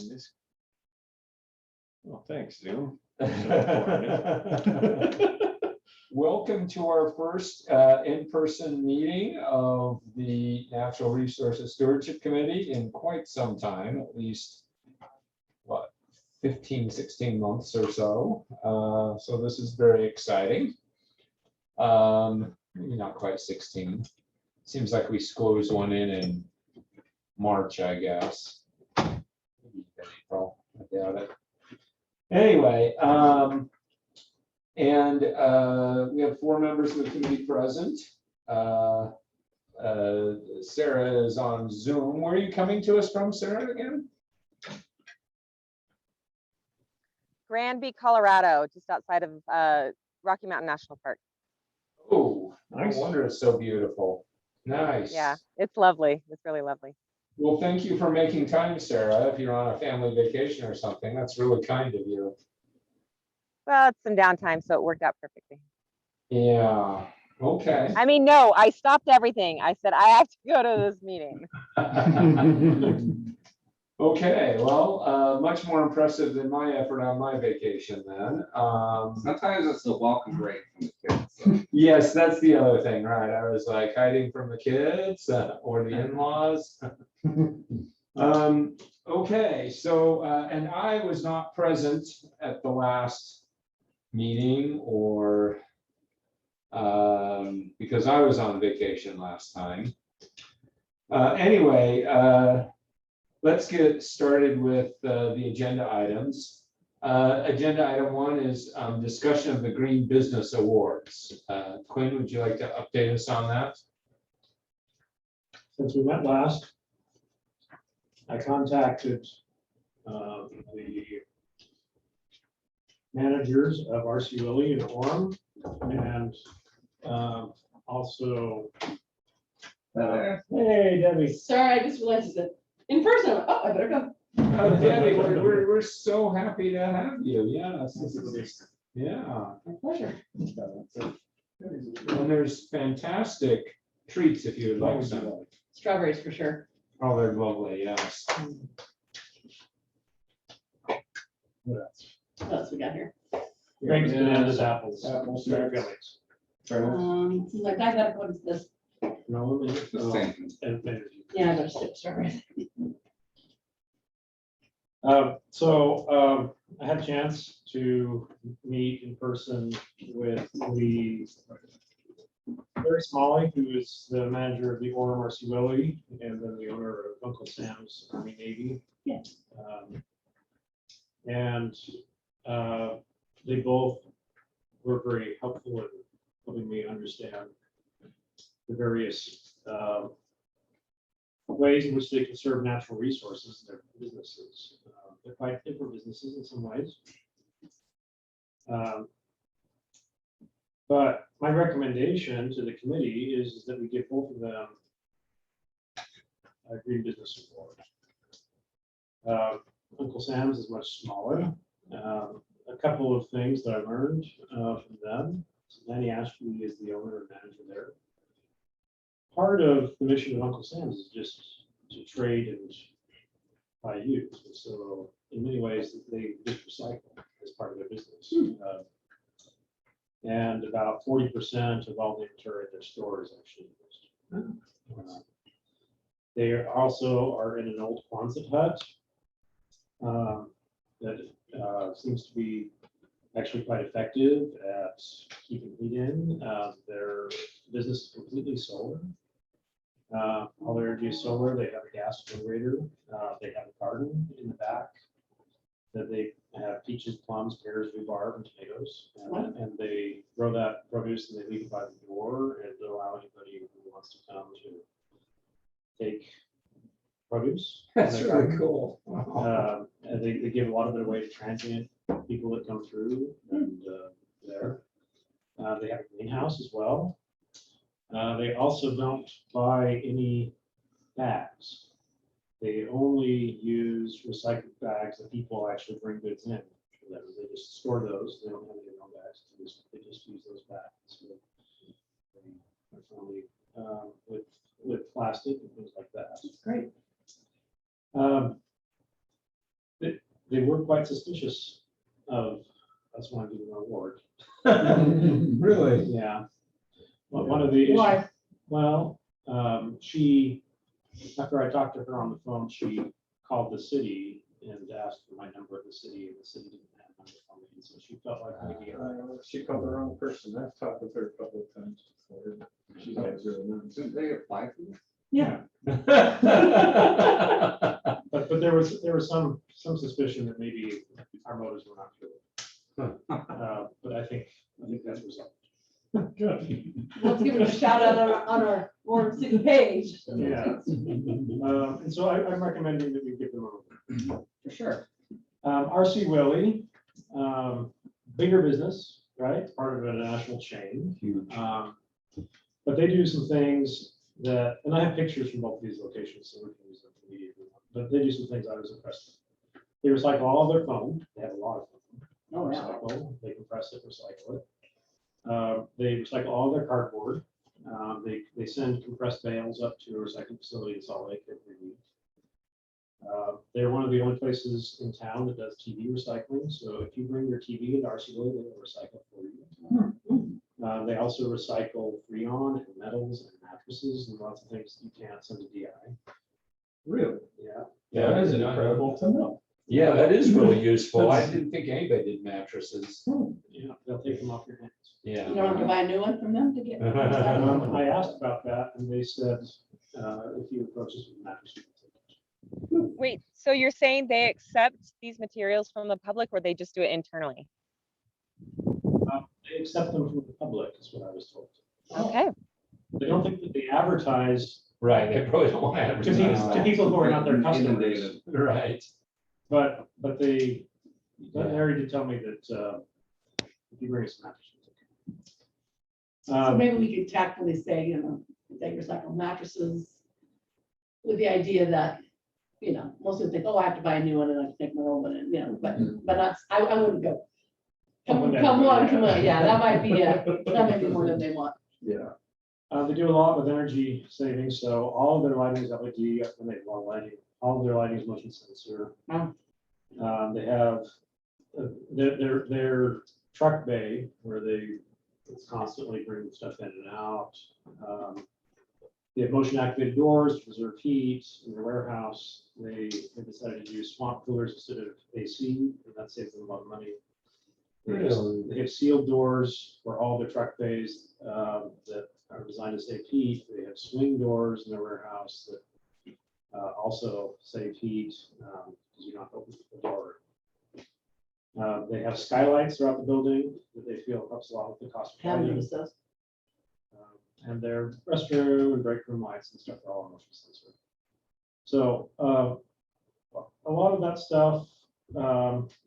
this. Well, thanks, Zoom. Welcome to our first in-person meeting of the Natural Resources Stewardship Committee in quite some time, at least, what, 15, 16 months or so. So this is very exciting. Maybe not quite 16. Seems like we squeezed one in March, I guess. Maybe April, I doubt it. Anyway, and we have 4 members of the committee present. Sarah is on Zoom. Where are you coming to us from, Sarah, again? Granby, Colorado, just outside of Rocky Mountain National Park. Oh, Nice. No wonder it's so beautiful. Nice. Yeah, it's lovely. It's really lovely. Well, thank you for making time, Sarah. If you're on a family vacation or something, that's really kind of you. Well, it's some downtime, so it worked out perfectly. Yeah. Okay. I mean, no, I stopped everything. I said, I have to go to this meeting. Okay, well, much more impressive than my effort on my vacation then. Sometimes it's a welcome break from the kids. So. Yes, that's the other thing, right? I was like hiding from the kids or the in-laws. Okay, so, and I was not present at the last meeting or because I was on vacation last time. Anyway, let's get started with the agenda items. Agenda item 1 is discussion of the Green Business Awards. Quinn, would you like to update us on that? Since we met last, I contacted the managers of RC Lilly and Orem, and also, hey, Debbie. Sorry, I just realized that in person. I'm like, oh, I better go. Debbie, we're so happy to have you. Yes. Yeah. My pleasure. And there's fantastic treats if you would like some. Strawberries for sure. Oh, they're lovely, yes. What else? What else we got here? Grapes, bananas, apples. Apples, strawberries. Seems like I gotta go to this. No, The same. and Yeah, I gotta skip strawberries. So I had a chance to meet in person with Larry Smalley, who is the manager of the Orem RC Willey, and then the owner of Uncle Sam's Army Navy. Yeah. And they both were very helpful in helping me understand the various ways in which they conserve natural resources in their businesses. They're quite different businesses in some ways. But my recommendation to the committee is that we give both of them a Green Business Award. Uncle Sam's is much smaller. A couple of things that I learned from them. So Danny Ashby is the owner and manager there. Part of the mission of Uncle Sam's is just to trade and buy used. And so in many ways, they just recycle as part of their business. And about 40% of all the inventory at their store is actually used. They also are in an old Quonset hut that seems to be actually quite effective at keeping heat in. Their business is completely solar. All their energy is solar. They have a gas generator. They have a garden in the back that they have peaches, plums, pears, rhubarb, and tomatoes. And they grow that produce and they leave it by the door and allow anybody who wants to come to take produce. That's really cool. And they give a lot of it away to transient people that come through and there. They have a greenhouse as well. They also don't buy any bags. They only use recycled bags that people actually bring goods in. They just store those. They don't have any own bags. They just use those bags. So they are friendly with plastic and things like that. That's great. they were quite suspicious of us wanting to give them an award. Really? Yeah. Well, one of the issues, Why? well, she, after I talked to her on the phone, she called the city and asked for my number at the city, and the city didn't have a number for me, and so she felt like maybe. She called the wrong person. I've talked with her a couple of times before. She has really none. Didn't they apply for this? Yeah. But there was some suspicion that maybe our motives were not good. But I think that's resolved. Good. Let's give it a shout out on our Warren City page. Yeah. And so I'm recommending that we give them a. For sure. RC Willie, bigger business, right? Part of a national chain. Huge. But they do some things that, and I have pictures from both of these locations, so we can use them for media. But they do some things I was impressed with. They recycle all of their foam. They have a lot of foam. Oh, yeah. Recycle, they compress it, recycle it. They recycle all their cardboard. They send compressed bales up to a recycling facility in Salt Lake every week. They're one of the only places in town that does TV recycling. So if you bring your TV into RC Willie, they will recycle for you. They also recycle freon and metals and mattresses and lots of things you can't send to DI. Really? Yeah. Yeah, that is incredible to know. Yeah, that is really useful. I didn't think anybody did mattresses. Yeah, they'll take them off your hands. Yeah. You don't have to buy a new one from them to get. I asked about that and they said, if you approach us with a mattress, you can take it. Wait, so you're saying they accept these materials from the public or they just do it internally? They accept them from the public, is what I was told. Okay, They don't think that they advertise Right, they probably don't want to to people, advertise. to people who are not their customers, Inundated. Right. but Harry did tell me that if you bring us some mattresses. So maybe we could tactfully say, you know, they recycle mattresses with the idea that, you know, most people think, oh, I have to buy a new one and I have to take my old one, and, you know, but not, I wouldn't go. Come on, yeah, that might be, that might be more than they want. Yeah. They do a lot with energy savings, so all of their lighting is LED, when they have a lot of lighting, all of their lighting is motion sensor. Wow. They have their truck bay where it's constantly bringing stuff in and out. They have motion activated doors to preserve heat in their warehouse. They decided to use swamp coolers instead of AC, and that saves them a lot of money. They have sealed doors for all their truck bays that are designed to save heat. They have swing doors in their warehouse that also save heat because you don't have to open the door. They have skylights throughout the building that they feel helps a lot with the cost of Have lighting. noticed those. And their restroom and break room lights and stuff are all motion sensor. So a lot of that stuff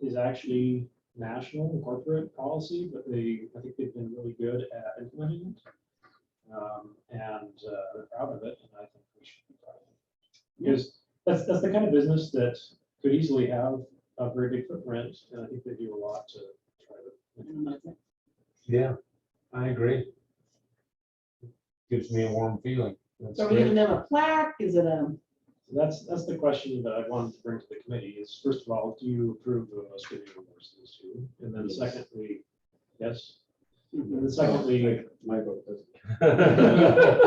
is actually national and corporate policy, but I think they've been really good at implementing it. And they're proud of it, and I think we should be proud of it. Because that's the kind of business that could easily have a very big footprint, and I think they do a lot to try to. Yeah, I agree. Gives me a warm feeling. That's So are we giving great. them a plaque? Is it a? That's the question that I wanted to bring to the committee is, first of all, do you approve of us giving awards to these two? And then Yes. secondly, yes. And then secondly, My vote doesn't.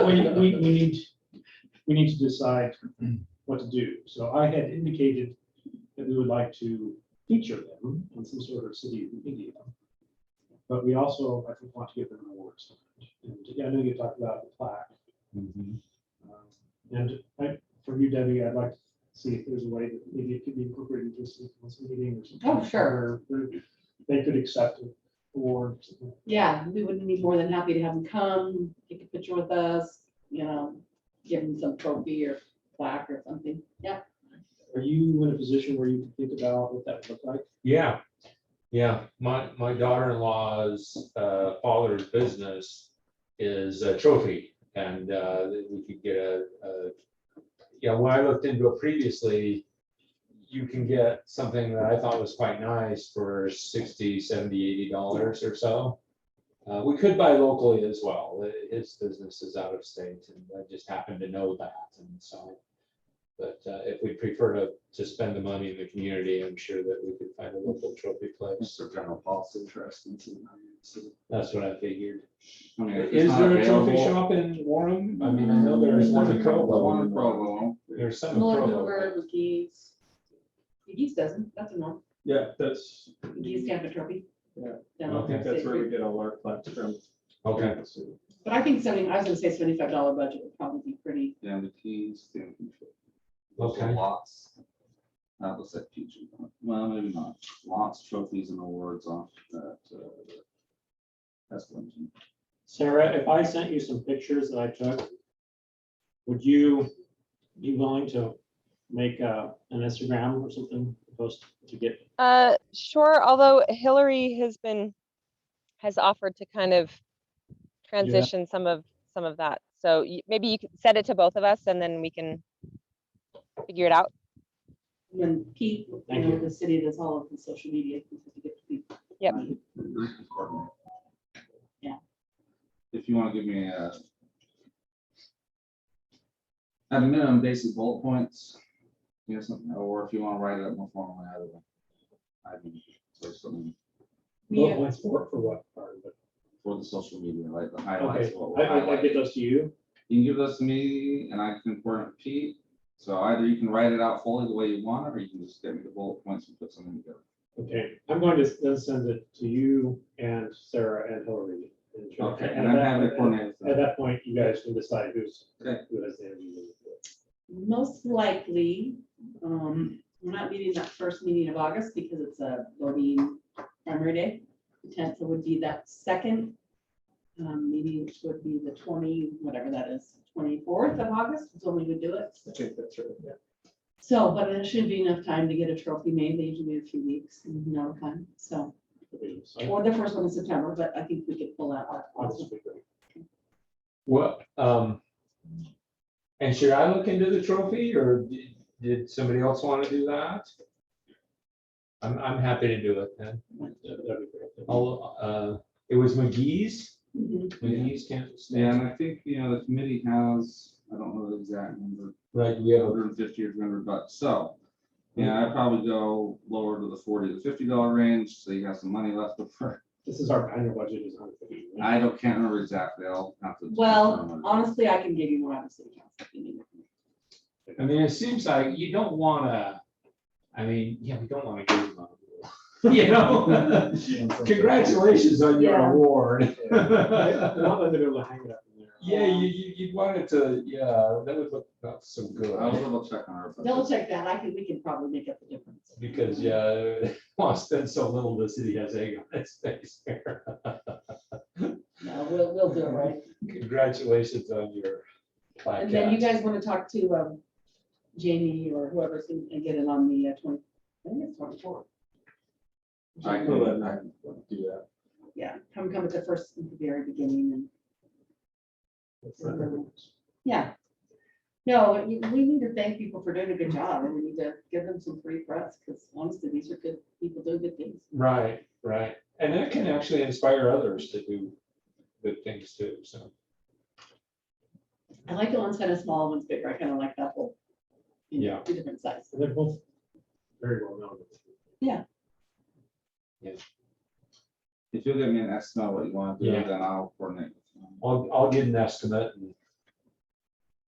we need to decide what to do. So I had indicated that we would like to feature them on some sort of city media. But we also, I think, want to give them awards. And I know you talked about the plaque. Mhm. And for you, Debbie, I'd like to see if there's a way that maybe it could be incorporated into this meeting or something. Oh, sure. Where they could accept an award. Yeah, we would be more than happy to have them come, take a picture with us, you know, give them some trophy or plaque or something. Yeah. Are you in a position where you can think about what that would look like? Yeah, yeah. My daughter-in-law's father's business is a trophy, and we could get when I looked into it previously, you can get something that I thought was quite nice for $60, $70, $80 or so. We could buy locally as well. His business is out of state, and I just happened to know that, and so But if we prefer to spend the money in the community, I'm sure that we could find a local trophy place. Mr. General Paul's interested too. That's what I figured. I mean, if it's Is not there a trophy available- shop in Warren? I mean, I know there's one in Provo. One in Provo. There's some in North Provo. Hoover, McGee's. McGee's doesn't, that's a north. Yeah, that's, McGee's Tampa Trophy. Yeah. Down Okay. on I think that's State where we Street. get all our plaques from. Okay. But I think I was gonna say $75 budget would probably be pretty. Yeah, the keys, Okay. lots. That looks like future. Well, maybe not. Lots, trophies and awards off that. That's one. Sarah, if I sent you some pictures that I took, would you be willing to make an Instagram or something post to get? Sure, although Hillary has offered to kind of transition some of that. So maybe you could set it to both of us and then we can figure it out. When Pete, Thank you. the city does all of the social media. to get to people. Yep. Yeah. If you want to give me at a minimum basic bullet points, you know, something, or if you want to write it up more formally, either way. I mean, so something Bullet points for what part of it? for the social media, right? The highlights. Okay, what we're I get highlighting. those to you. You can give those to me and I can coordinate with Pete. So either you can write it out fully the way you want it, or you can just get me the bullet points and put something together. Okay, I'm going to then send it to you and Sarah and Hillary. Okay, At and I'm that- having to coordinate with At them. that point, you guys can decide Okay. who has the interview. Most likely, we're not meeting that first meeting of August because it's a voting primary day. The 10th would be that second meeting, which would be the whatever that is, 24th of August, is when we would do it. I think that's right, yeah. So, but it should be enough time to get a trophy made. They usually do a few weeks, no time, so. Or the first one in September, but I think we could pull out that. also. What, and should I look into the trophy or did somebody else want to do that? I'm happy to do it then. It was McGee's. Mhm. McGee's can't Yeah, stand. and I think, you know, the committee has, I don't know the exact number, Right, we have, 150 or 300 bucks. So, yeah, I'd probably go lower to the $40 to $50 range, so you have some money left over. This is our annual budget is 150. right? Can't remember exactly. I'll have to. Well, confirm it. honestly, I can give you more out of city council. if you need it. I mean, it seems like you don't want to, I mean, yeah, we don't want to give them a, you know? Congratulations on your Yeah. award. Not that they're able to hang it up in there. Yeah, you'd want it to, yeah, that would look not so good. I'll double check on our. budget. Double check that. We can probably make up the difference. Because, yeah, well, spend so little, the city has egg on its face here. No, we'll do it right. Congratulations on your And then you podcast. guys want to talk to Jamie or whoever's and get it on the 20, I think it's 24. I can Well, do then I that. can do that. Yeah, come at the first, at the very beginning and. That's not good. Yeah. No, we need to thank people for doing a good job and we need to give them some free press because honestly, these are good, people do good things. Right, right. And that can actually inspire others to do good things too, so. I like the ones kind of small, ones bigger. I kind of like that whole. Yeah. Two different sizes. And they're both very well known. If you'll give me an estimate of what you want to do, Yeah. then I'll coordinate. with them. I'll get an estimate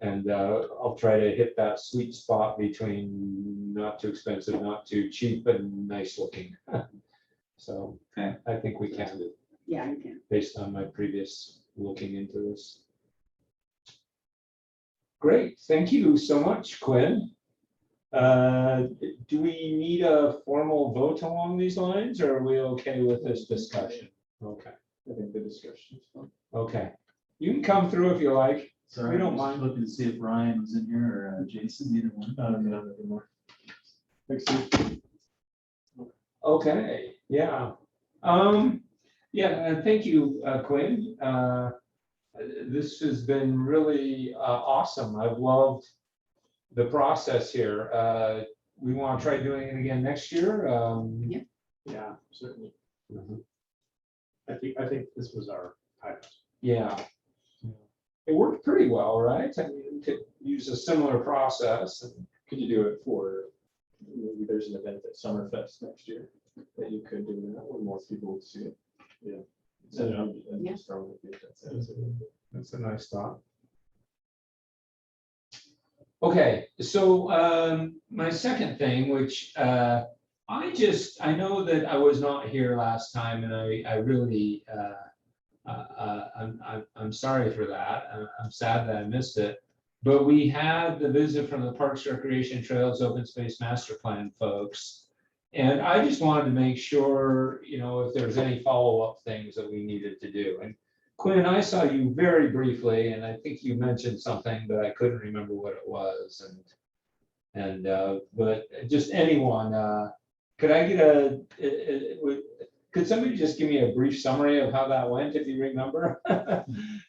and I'll try to hit that sweet spot between not too expensive, not too cheap and nice looking. So Okay. I think we can, Yeah, you can. based on my previous looking into this. Great, thank you so much, Quinn. Do we need a formal vote along these lines or are we okay with this discussion? Okay, I think the discussion is fun. okay. You can come through if you like. Sorry, We don't I was mind. looking to see if Ryan was in here or Jason, either one. No, anymore. Thanks, Steve. Okay, yeah. Yeah, and thank you, Quinn. This has been really awesome. I've loved the process here. We want to try doing it again next year. Yeah, certainly. Mhm. I think this was our highest. Yeah. it worked pretty well, right? I mean, you could use a similar process. And Could you do it for, maybe there's an event at Summerfest next year that you could do that where more people would see it? Yeah. So I'm Yeah. just throwing it if that sounds good. That's a nice thought. Okay, so my second thing, which I know that I was not here last time, and I really I'm sorry for that. I'm sad that I missed it. But we had the visit from the Parks, Recreation, Trails, Open Space Master Plan folks. And I just wanted to make sure, you know, if there was any follow-up things that we needed to do. And Quinn, I saw you very briefly, and I think you mentioned something, but I couldn't remember what it was. But just anyone, could I get could somebody just give me a brief summary of how that went, if you remember?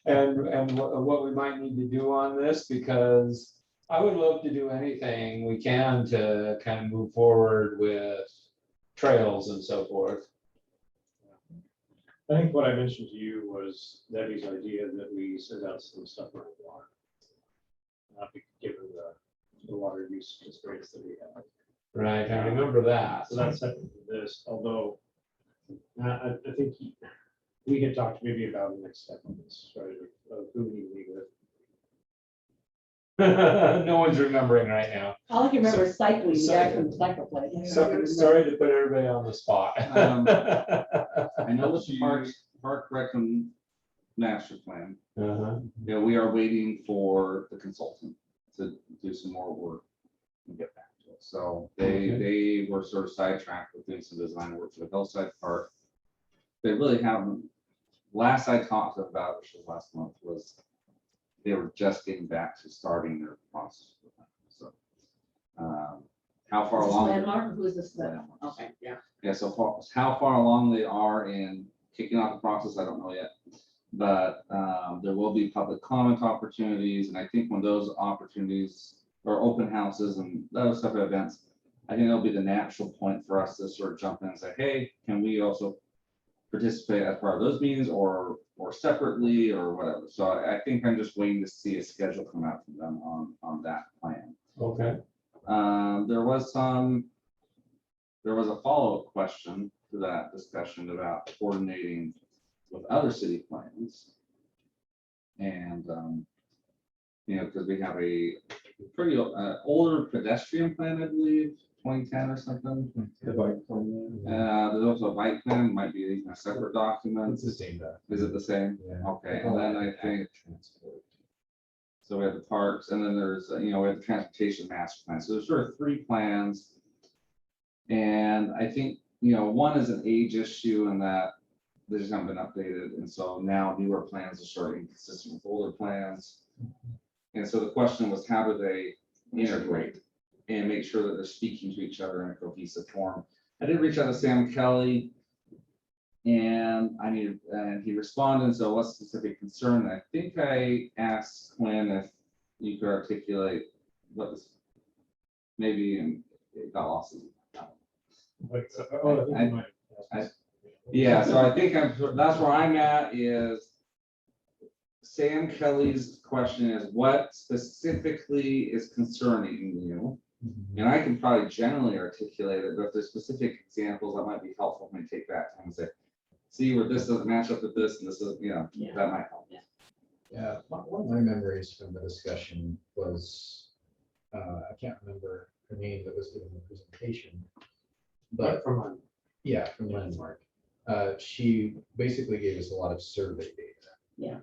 And what we might need to do on this, because I would love to do anything we can to kind of move forward with trails and so forth. I think what I mentioned to you was Debbie's idea that we send out some stuff around water. Given the water use constraints that we have. Right, I remember that. So that's separate from this, although I think we had talked maybe about the next step on this, right, of who we need to meet with. No one's remembering right now. All I can remember is cycling so- back from the cycle place. Sorry to put everybody on the spot. I know with the park rec and master plan, Uh-huh. you know, we are waiting for the consultant to do some more work and get back to us. So they were sort of sidetracked with doing some design work for the Hillside Park. They really haven't. Last I talked about, which was last month, was they were just getting back to starting their process. So how far Is this along? Landmark? Who is this? Landmark. Okay, yeah. Yeah, so far, how far along they are in kicking off the process, I don't know yet. But there will be public comment opportunities, and I think when those opportunities or open houses and those type of events, I think that'll be the natural point for us to sort of jump in and say, hey, can we also participate as part of those meetings or separately or whatever. So I think I'm just waiting to see a schedule come out from them on that plan. Okay. There was a follow-up question to that discussion about coordinating with other city plans. And, you know, because we have a pretty older pedestrian plan, I believe, 2010 or something. The bike plan. There's also a bike plan, might be a separate document. It's the same. Is it the same? Yeah. Okay, and then I think, so we have the parks, and then there's, you know, we have the transportation master plan. So there's sort of three plans. And I think, you know, one is an age issue in that they just haven't been updated. And so now newer plans are sort of inconsistent with older plans. And so the question was, how do they integrate and make sure that they're speaking to each other in a cohesive form? I did reach out to Sam Kelly, and he responded. So what's the specific concern? I think I asked Quinn if you could articulate what was maybe, and it got lost. Yeah, so I think that's where I'm at is Sam Kelly's question is what specifically is concerning you? And I can probably generally articulate it, but if there's specific examples that might be helpful when we take that time and say, see where this doesn't match up with this and this is, you know, that might help. Yeah, one of my memories from the discussion was, I can't remember her name that was giving the presentation. But from yeah, from Landmark. She basically gave us a lot of survey data. Yeah.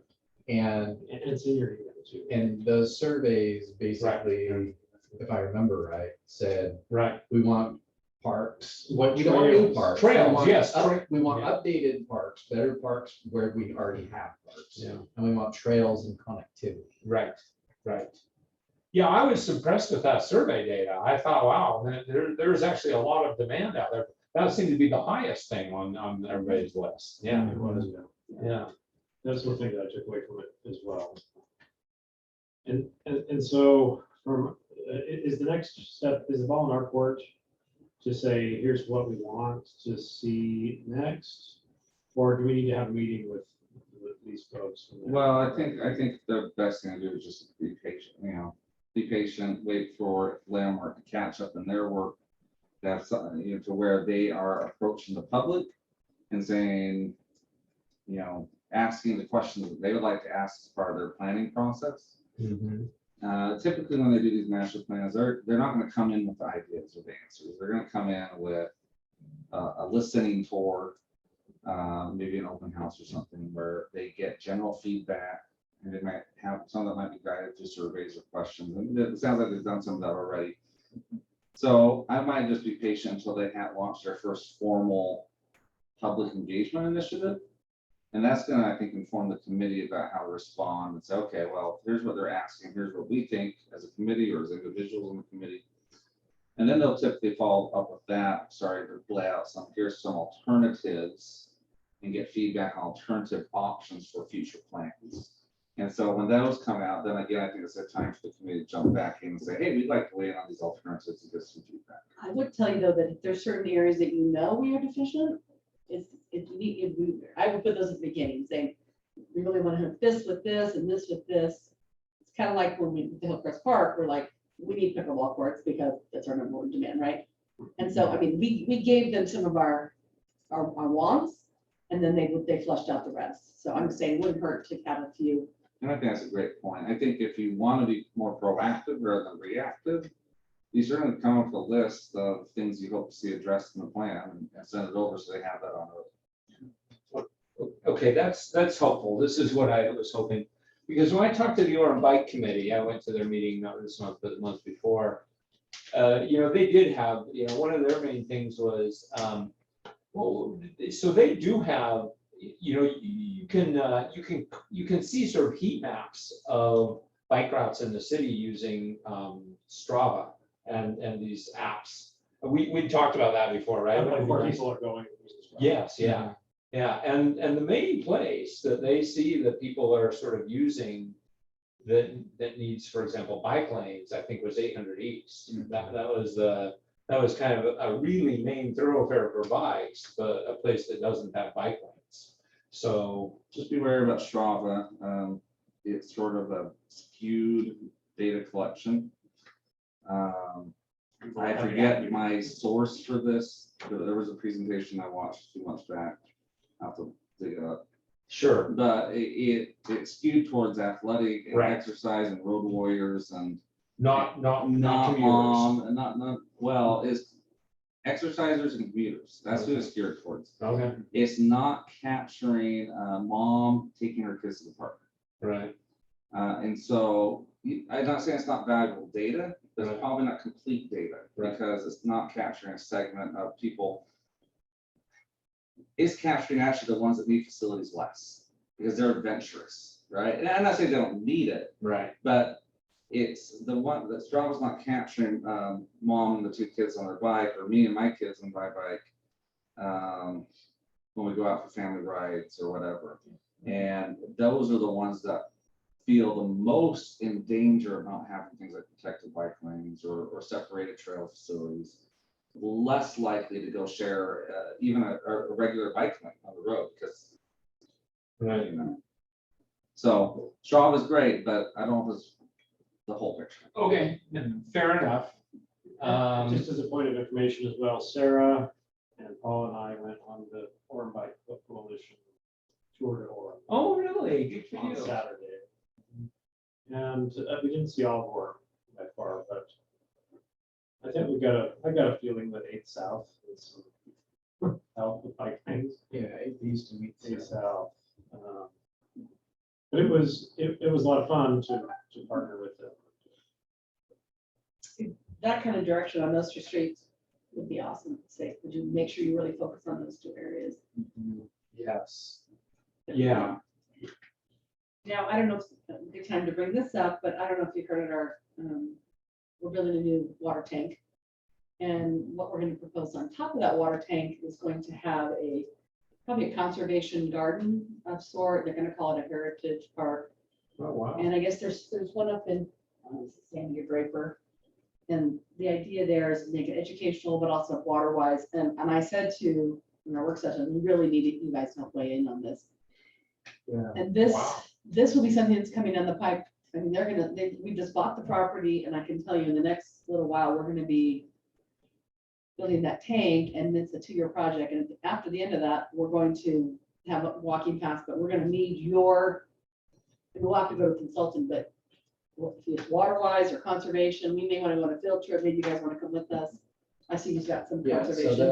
And it's in your email too. and those surveys basically, if I remember right, said, Right. we want parks, what we don't want new parks. Trails, We want yes, we want yeah. updated parks, better parks where we already have parks. Yeah. And we want trails and connectivity. Right, right. Yeah, I was impressed with that survey data. I thought, wow, there's actually a lot of demand out there. That seemed to be the highest thing on everybody's list. Yeah, It was, yeah. that's one thing that I took away from it as well. And so from, is the next step, is the ball in our court to say, here's what we want to see next? Or do we need to have a meeting with these folks. Well, I think the best thing to do is just be patient, be patient, wait for landmark to catch up in their work. That's, to where they are approaching the public and saying, asking the questions that they would like to ask as part of their planning process. Typically, when they do these master plans, they're not going to come in with ideas or the answers. They're going to come in with a listening tour, maybe an open house or something, where they get general feedback, and they might have some that might be guided to surveys or questions. And it sounds like they've done some of that already. So I might just be patient until they have launched their first formal public engagement initiative. And that's going to, I think, inform the committee about how to respond and say, okay, well, here's what they're asking. Here's what we think as a committee or as individuals in the committee. And then they'll typically follow up with that. Sorry to lay out here's some alternatives and get feedback on alternative options for future plans. And so when those come out, then again, I think it's a time for the committee to jump back in and say, hey, we'd like to weigh in on these alternatives and get some feedback. I would tell you though, that if there's certain areas that we are deficient, I would put those at the beginning, saying, we really want to have this with this and this with this. It's kind of like when we did the Hillcrest Park, we're like, we need pickleball courts because that's our number one demand, right? And so, I mean, we gave them some of our wants, and then they flushed out the rest. So I'm saying it wouldn't hurt to have a few. And I think that's a great point. I think if you want to be more proactive rather than reactive, you certainly come up with a list of things you hope to see addressed in the plan and send it over so they have that on it. Okay, that's helpful. This is what I was hoping, because when I talked to the Orem Bike Committee, I went to their meeting not this month, but the month before. They did have, one of their main things was, so they do have, you can see sort of heat maps of bike routes in the city using Strava and these apps. We talked about that before, right? Like where people are going. Yes, yeah. Yeah, and the main place that they see that people are sort of using that needs, for example, bike lanes, I think was 800 East. That was kind of a really main thoroughfare for bikes, but a place that doesn't have bike lanes. So just be wary about Strava. It's sort of a skewed data collection. I forget my source for this, but there was a presentation I watched a few months back. I'll have to dig it up. sure, But it skewed towards athletic and Right. exercise and road warriors and not commuters. well, it's exercisers and commuters. That's who it's geared towards. Okay, It's not capturing mom taking her kids to the park. right, And so I'm not saying it's not valuable data, but it's Right. probably not complete data Right. because it's not capturing a segment of people. It's capturing actually the ones that need facilities less because they're adventurous, right? And I'm not saying they don't need it, right, but it's the one that Strava's not capturing mom and the two kids on their bike or me and my kids on my bike when we go out for family rides or whatever. And those are the ones that feel the most in danger of not having things like protected bike lanes or separated trail facilities. Less likely to go share even a regular bike lane on the road because right. So Strava is great, but I don't know if it's the whole picture. Okay, fair enough. Just as a point of information as well, Sarah and Paul and I went on the Orem Bike Foot Coalition tour to Orem Oh, really? Good for on you. Saturday. And we didn't see all of Orem by far, but I think I got a feeling that 8 South is some help with bike lanes. Yeah, it used to meet. 8 South. But it was a lot of fun to partner with them. That kind of direction on those two streets would be awesome. Say, would you make sure you really focus on those two areas? Yes. Yeah, Now, I don't know if it's a good time to bring this up, but I don't know if you've heard of our, we're building a new water tank. And what we're going to propose on top of that water tank is going to have probably a conservation garden of sort. They're going to call it a heritage park. oh, wow. And I guess there's one up in Sandy Draper. And the idea there is to make it educational, but also water wise. And I said in our work session, we really need you guys to help weigh in on this. Yeah. And this, Wow. this will be something that's coming down the pipe. I mean, we just bought the property, and I can tell you in the next little while, we're gonna be building that tank, and it's a 2-year project, and after the end of that, we're going to have a walking path, but we're gonna need and we'll have to go to a consultant, but if it's water wise or conservation, we may wanna go on a field trip, maybe you guys wanna come with us. I see you've got some Yeah, so conservation.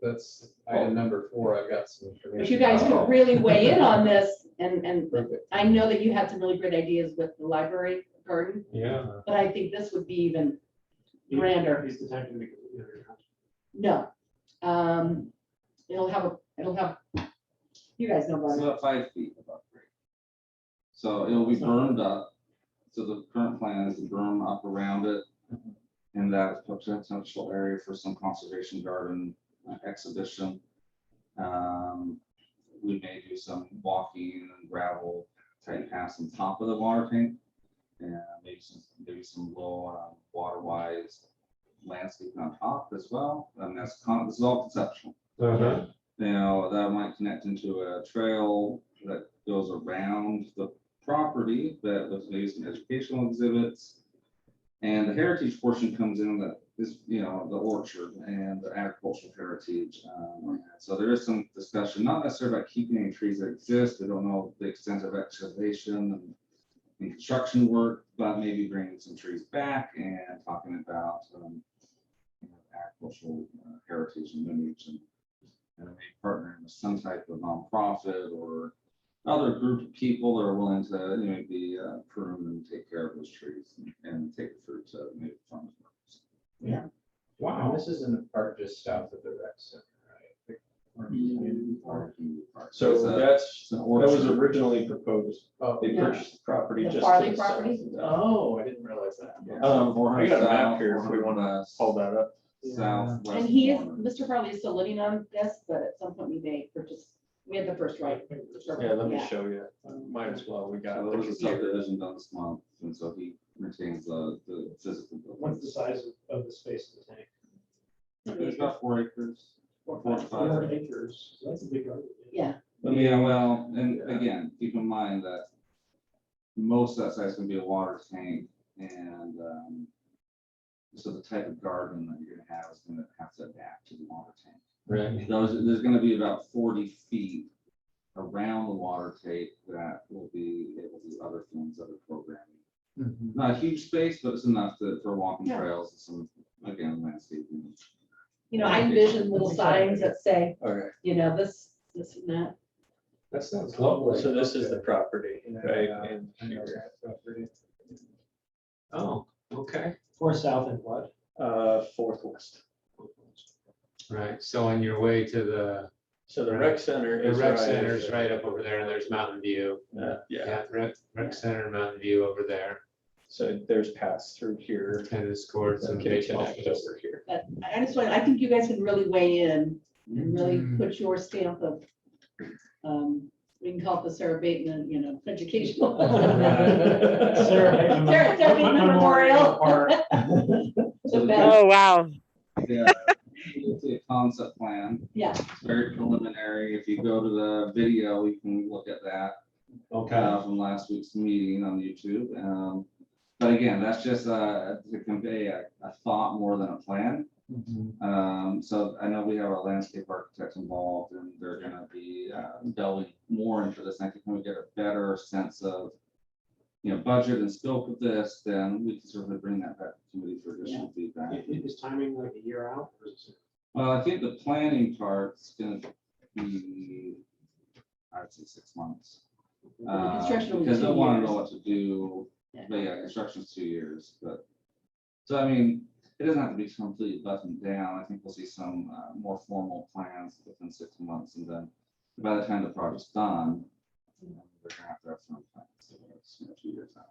that's item number 4. I've got some information. But you guys Oh. could really weigh in on this, and Perfect. I know that you had some really great ideas with the library garden, Yeah. but I think this would be even grander. Is the time to make it? No. It'll have, you guys know It's about it. about 5 feet above grade. So it'll be burned up. So the current plan is to burn up around it. And that potential area for some conservation garden exhibition. We may do some walking and gravel type paths on top of the water tank. And maybe some low water wise landscape on top as well. And this is all conceptual. Uh-huh. You know, that might connect into a trail that goes around the property that with maybe some educational exhibits. And the heritage portion comes in that is, you know, the orchard and the agricultural heritage. So there is some discussion, not necessarily about keeping any trees that exist. We don't know the extent of excavation and construction work, but maybe bringing some trees back and talking about agricultural heritage and lineage and maybe partnering with some type of nonprofit or other group of people that are willing to maybe prune and take care of those trees and take the fruit to maybe farmers markets. Yeah. And Wow. this is in the park just south of the rec center, right? So It's an that was orchard. originally proposed. Oh, They Yeah. purchased the property The just. Farley to the south property? of that. oh, I didn't realize that. I got a map here if we 400 want to west, pull that up. Southwest. And he is, corner. Mr. Farley is still living on this, but at some point we may purchase, we had the first right. Yeah, let me show you. Might as well. We got So the there was a computer. subdivision done this month, and so he retains the physical What's the buildings. size of the space of the tank? It's about 4 acres. 4 to 5 4 acres. acres. That's a big garden. Yeah, Yeah, well, and again, keep in mind that most of that size is gonna be a water tank and, so the type of garden that you're gonna have is gonna have to adapt to the water tank. Right. There's gonna be about 40 feet around the water tank that will be able to do other things, other programming. Mhm. Not a huge space, but it's enough for walking Yeah. trails and some, again, landscaping. I envision little signs that say, Okay, this and that. That sounds lovely. so this is the property, right? Yeah, And I know here, that property. Oh, okay. Or south and what? 4th west. Right. So on your way to the So the rec center The is. rec right center over is right up over there, and there's Mountain View. Yeah, Yeah, rec center, Mountain View over there, so there's paths through here. tennis courts and Okay, baseball connect fields. over here. But I think you guys can really weigh in and really Mhm. put your stamp of, we can call it the Sarah Bateman, educational. Sarah Bateman Sarah Bateman Memorial. Park. So Oh, wow. Yeah, it's a concept plan. Yeah, It's very preliminary. If you go to the video, you can look at that Okay. from last week's meeting on YouTube. But again, that's just to convey a thought more than a plan. So I know we have our landscape architects involved and they're gonna be delving more into this. And I think when we get a better sense of, budget and scope of this, then we can certainly bring that back to committee for additional feedback. Is timing like a year out? Or is it- Well, I think the planning part's gonna be, I'd say 6 months. construction will be Because 2 they wanna years. know what to do, Yeah. but yeah, construction's 2 years, but. So I mean, it doesn't have to be completely buttoned down. I think we'll see some more formal plans within 6 months, and then by the time the project's done, we're gonna have to have some plans, so it's 2 years out.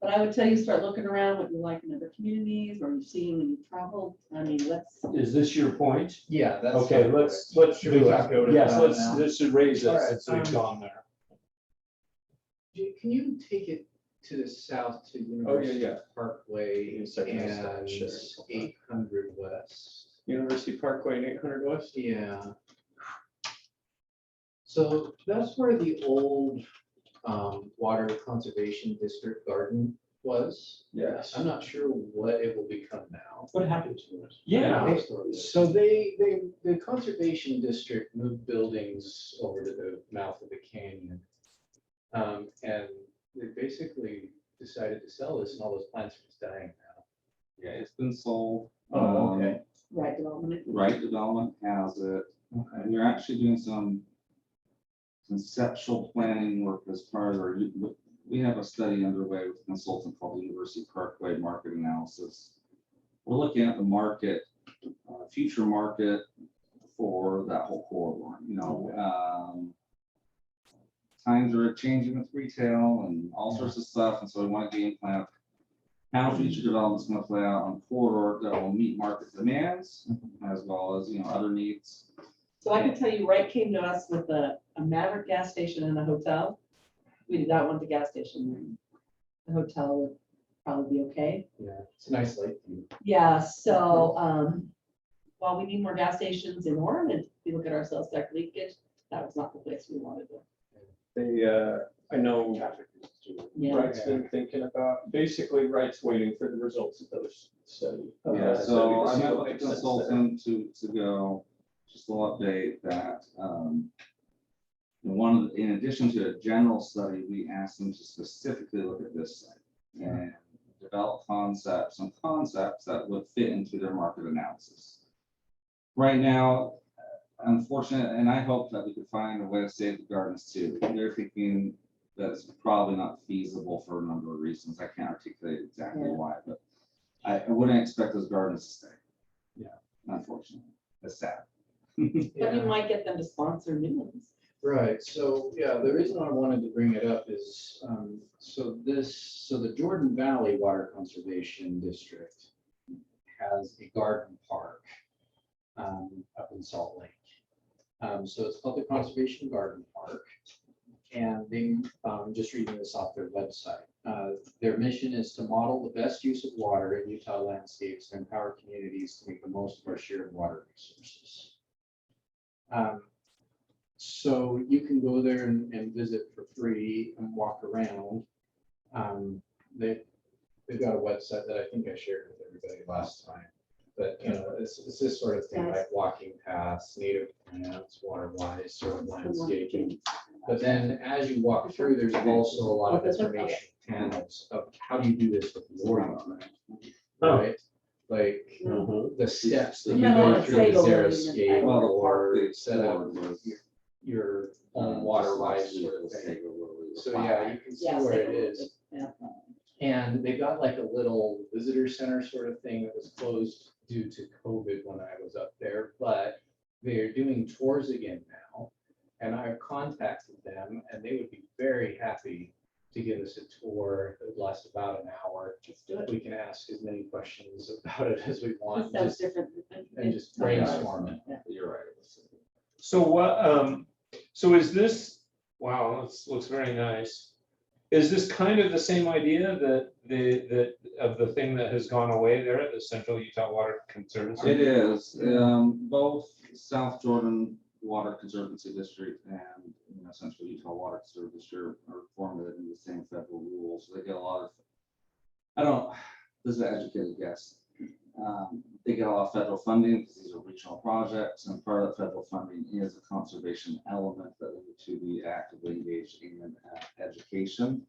But I would tell you, start looking around what you like in other communities, or you've seen when you've traveled. I mean, let's, Is this your point? Yeah, that's. Okay, let's do Should we it. not go to Yes, that let's, now? this should raise All it right, since we've gone there. Can you take it to the south to Oh, yeah, University yeah. Parkway You said and that, sure. 800 West? University Parkway and 800 West. Yeah. So that's where the old water conservation district garden was. Yes. I'm not sure what it will become now. What happened to it? Yeah. So the conservation district moved buildings over to the mouth of the canyon. And they basically decided to sell this and all those plants are just dying now. Yeah, it's been sold. Oh, okay. Right, development. Right Development has it, and we're actually doing some conceptual planning work as part of our, we have a study underway with a consultant called University Parkway Market Analysis. We're looking at the market, future market for that whole corridor, you know. Times are changing with retail and all sorts of stuff, and so we want to game plan how future development's going to play out on a corridor that will meet market demands as well as, you know, other needs. So I can tell you, Wright came to us with a Maverick gas station and a hotel. We did not want the gas station. The hotel would probably be okay. Yeah, it's a nice lake view. Yeah, so, while we need more gas stations in Orem, and if you look at our sales tax leakage, that was not the place we wanted to. I know Yeah. Wright's been thinking about, basically Wright's waiting for the results of those study. of Yeah, that so study to I see met what with the makes sense there. consultant to go, just a little update that, one, in addition to a general study, we asked them to specifically look at this site and develop some concepts that would fit into their market analysis. Right now, unfortunately, and I hope that we could find a way to save the gardens too. They're thinking that it's probably not feasible for a number of reasons. I can't articulate exactly Yeah. why, but I wouldn't expect those gardens to stay. Yeah. Unfortunately, that's sad. But you might get them to sponsor new ones. Right, so, yeah, the reason I wanted to bring it up is, so the Jordan Valley Water Conservation District has a garden park up in Salt Lake. So it's called the Conservation Garden Park. And they, just reading this off their website, their mission is to model the best use of water in Utah landscapes and empower communities to make the most of our shared water resources. So you can go there and visit for free and walk around. They've got a website that I think I shared with everybody last time. But, you know, it's this sort of thing like walking paths, native plants, water wise, sort of landscaping. But then as you walk through, there's also a lot of information panels of how do you do this with your yard, right? Like the steps that you go through the xeriscape Well, the or park set up was your own water wise sort of thing. So yeah, you can see Yes, where they it will. is. Yeah. And they got like a little visitor center sort of thing that was closed due to COVID when I was up there, but they're doing tours again now. And I contacted them and they would be very happy to give us a tour that would last about an hour. Let's do it. We can ask as many questions about it as we This want, sounds just, different. and just brainstorm it. You're right. So what, so is this, wow, this looks very nice. Is this kind of the same idea that of the thing that has gone away there at the Central Utah Water Conservancy? It is, both South Jordan Water Conservancy District and, you know, Central Utah Water Conservancy District are formulated in the same federal rules. They get a lot of, this is an educated guess. They get a lot of federal funding because these are regional projects, and part of that federal funding is a conservation element that need to be actively engaged in education.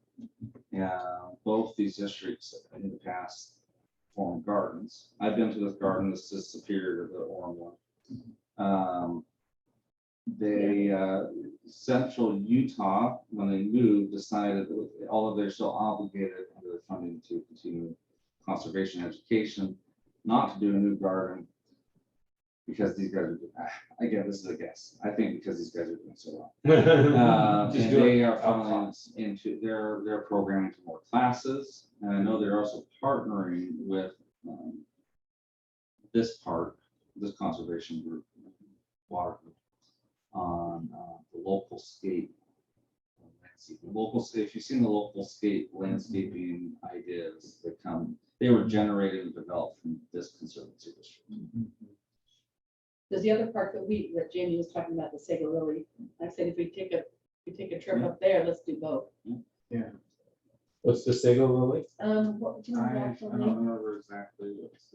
Both these districts in the past formed gardens. I've been to this garden. This is superior to the Orem one. Central Utah, when they moved, decided that although they're still obligated under the funding to continue conservation education, not to do a new garden because these guys are, again, this is a guess. I think because these guys are doing so well. Just And do they it are up funneling into their programming to more classes. And I know they're also partnering with this conservation group, water group, on the local scape landscaping. If you've seen the local scape landscaping ideas that they were generated and developed from this conservancy district. There's the other park that Jamie was talking about, the Sega Lily. I said, if we take a trip up there, let's do both. Yeah. What's the Sego Lily? What was the I actual don't name? remember exactly what's.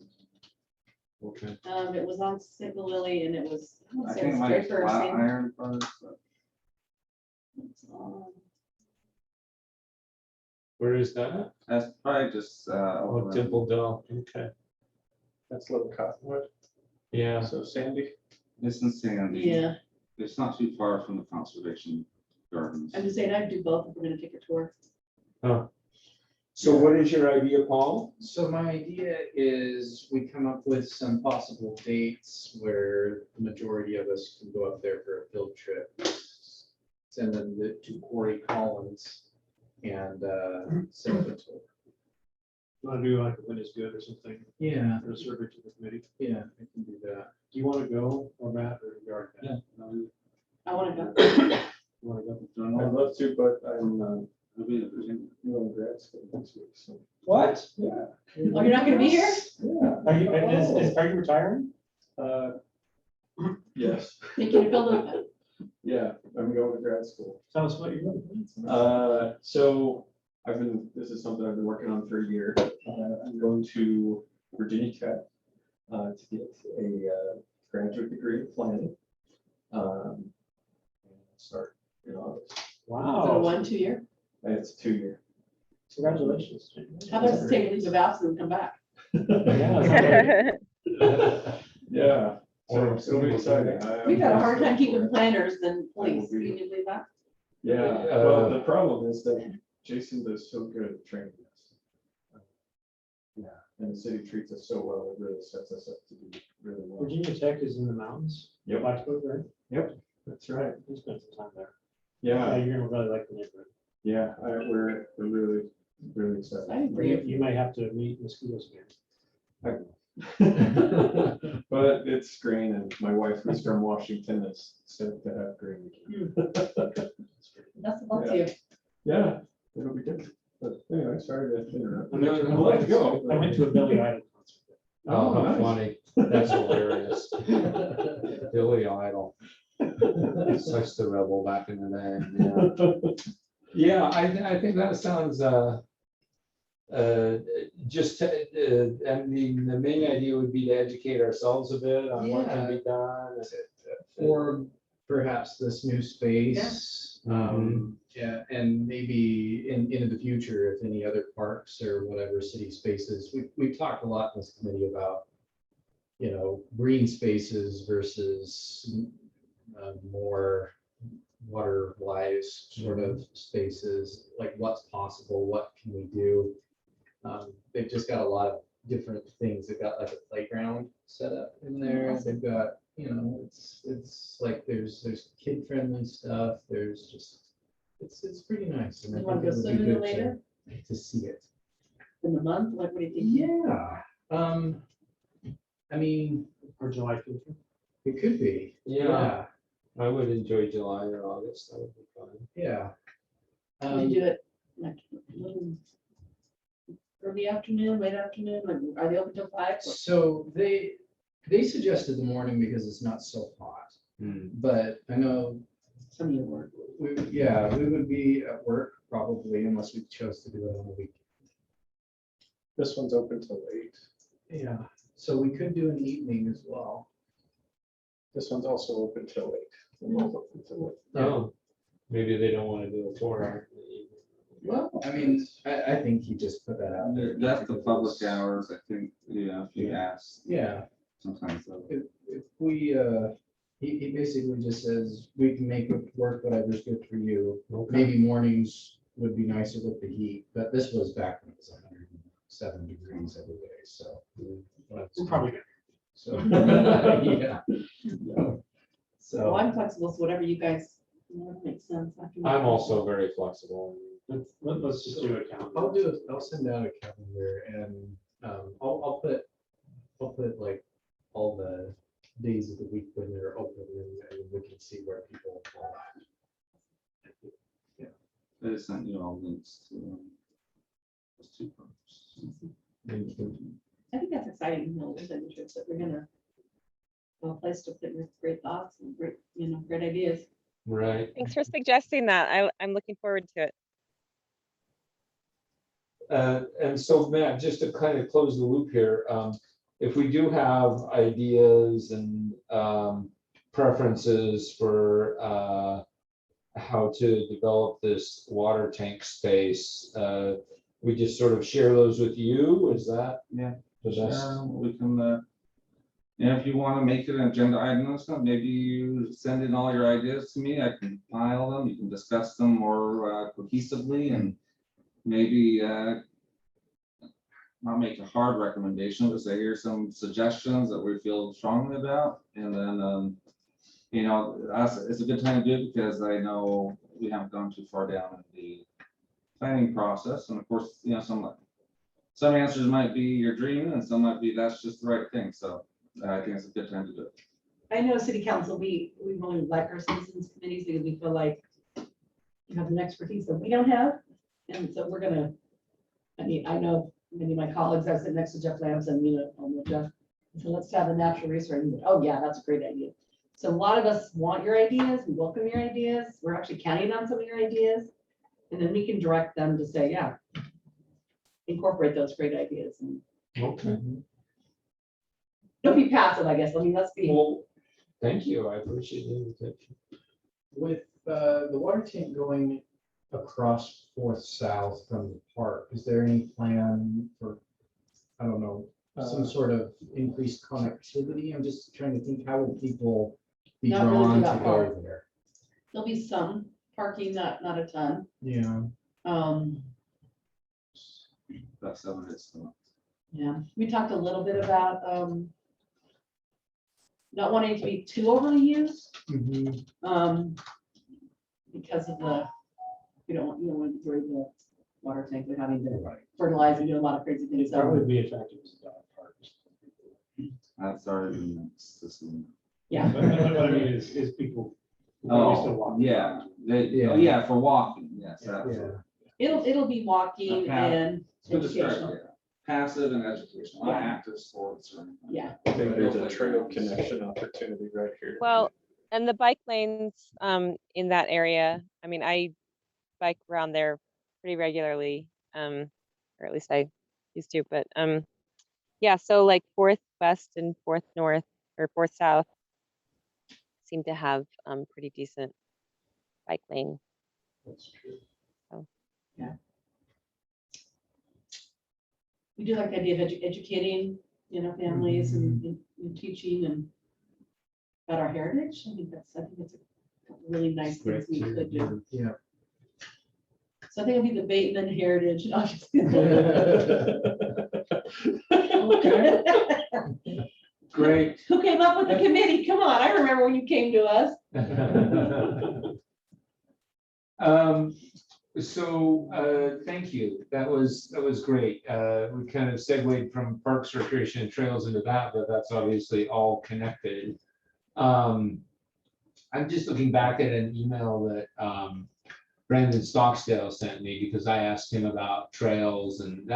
Okay. It was on Sega Lily and it was, I I want to say think it it was might be Draper or flat Sam- iron first, but Where is that? that's probably just, Oh, over in- Dimple Dell. Okay. That's Little Cottonwood, Yeah. so Sandy. it's in Sandy. Yeah, It's not too far from the conservation gardens. I'm just saying I'd do both if we're gonna take a tour. So what is your idea, Paul? So my idea is we come up with some possible dates where the majority of us can go up there for a field trip. Send them to Corey Collins and set up a tour. Want to do like when it's good or something, Yeah, or a survey to the committee? yeah, I can do that. Do you want to go or Matt or you already? Yeah. I wanna go. You want to go? I'd love to, but I'm, going to grad school next week, so. What? Yeah. Oh, you're not gonna be here? Yeah. Are you retiring? Yes, Think you can build a, yeah, I'm going to grad school. Tell us what you're doing. So this is something I've been working on for a year. I'm going to Virginia Tech to get a graduate degree in planning. And start in August. is it a Wow, 1-2 year? And it's 2 year. congratulations. How about just take a leave of absence and come back? Yeah, Yeah, so Or it'll be exciting. We've had a hard time keeping planners than I will police. Can be- you believe that? Yeah, well, the problem is that Jason does so good at training us. Yeah, and the city treats us so well, it really sets us up to do really well. Virginia Tech is in the mountains. Yep. Blacksburg, right? Yep, that's right. We spent some time there. Yeah, You're gonna really like the neighborhood. yeah, we're really, really excited. Exciting for You you. you may have to meet mosquitoes again. But it's green and my wife who's from Washington is stoked to have green. That's about you. Yeah, it'll be good. But anyway, sorry to interrupt. No, let's go. I went to a Billy Idol concert. Oh, how nice. funny. That's hilarious. Billy Idol. Such the rebel back in the day. Yeah, I think that sounds, just, I mean, the main idea would be to educate ourselves a bit on what can be done. Or perhaps this new space. Yeah, and maybe into the future, if any other parks or whatever city spaces, we've talked a lot in this committee about, green spaces versus more water wise sort of spaces, like what's possible, what can we do? They've just got a lot of different things. They've got like a playground set up in there. They've got, it's like there's kid friendly stuff. There's just, it's pretty nice. And I You wanna think go it would be sooner than good later? to see it. In the month, like, what do you think? Yeah. I mean, Or July 15th. it could be. Yeah, I would enjoy July or August. That would be fun. Yeah. Can you do it like early afternoon, late afternoon? Like, are they open till 5? So they suggested the morning because it's not so hot, but I know Some of your work. we would be at work probably unless we chose to do it on the weekend. This one's open till 8. Yeah, so we could do an evening as well. This one's also open till 8. They're both open till 8. Oh, maybe they don't want to do a tour. Well, I mean, I think he just put that out there. That's the public hours, I think, if you ask, Yeah, sometimes. they'll- if we, he basically just says, we can make it work, whatever's good for you. Maybe mornings would be nicer with the heat, but this was back when it was 107 degrees every day, so. We're probably good. So, yeah. Well, So, I'm flexible, so whatever you guys, whatever makes sense. I can- I'm also very flexible. Let's just do a calendar. I'll send out a calendar and, I'll put like all the days of the week when they're open and we can see where people fall. I just sent you all links to those 2 parks. I think that's exciting, those are the trips that we're gonna a place to put your great thoughts and great, great ideas. Right. Thanks for suggesting that. I'm looking forward to it. And so, Matt, just to kind of close the loop here, if we do have ideas and preferences for how to develop this water tank space, we just sort of share those with you, is that? Yeah. the best? We can, if you want to make it an agenda item, or something, maybe you send in all your ideas to me, I can file them, you can discuss them more cohesively, and maybe not make a hard recommendation, but say, here's some suggestions that we feel strongly about, and then, it's a good time to do it, because I know we haven't gone too far down in the planning process, and of course, some answers might be you're dreaming, and some might be that's just the right thing, so I think it's a good time to do it. I know city council, we really like our citizens committees because we feel like you have an expertise that we don't have. And so we're gonna, I know many of my colleagues, I sit next to Jeff Lambs and Jeff. So let's have a natural resource. Oh yeah, that's a great idea. So a lot of us want your ideas, we welcome your ideas. We're actually counting on some of your ideas. And then we can direct them to say, yeah, incorporate those great ideas. And Okay. don't be passive, I guess. Let's be. Well, thank you. I appreciate the invitation. With the water tank going across Fourth South from the park, is there any plan for, I don't know, some sort of increased connectivity? I'm just trying to think, how will people be Not really drawn to to that go far. there? There'll be some parking, not a ton. Yeah. That's 7 minutes. Yeah, we talked a little bit about not wanting to be too overly used, because of you don't want to worry the water tank with having to fertilize and do a lot of crazy things. It'd probably be attractive to dog parks. That's already been this one. Yeah, But what I mean is people. who used to walk Yeah, around. yeah, for walking, yes. Yeah. absolutely. it'll be walking Okay. and It's good to start, educational. yeah. Passive and educational, not Yeah. active sports or anything. Yeah. I think there's a trail connection opportunity right here. Well, and the bike lanes in that area, I mean, I bike around there pretty regularly, or at least I used to, but yeah, so like 4th West and 4th North or 4th South seem to have pretty decent bike lane. That's true. We do like the idea of educating, families and teaching and about our heritage. I think that's a really nice things we could do. Yeah. So I think it'll be the Bateman heritage. Okay. Great. Who came up with the committee? Come on, I remember when you came to us. So thank you. That was great. We kind of segued from parks, recreation, and trails into that, but that's obviously all connected. I'm just looking back at an email that Brandon Stocksdale sent me because I asked him about trails, and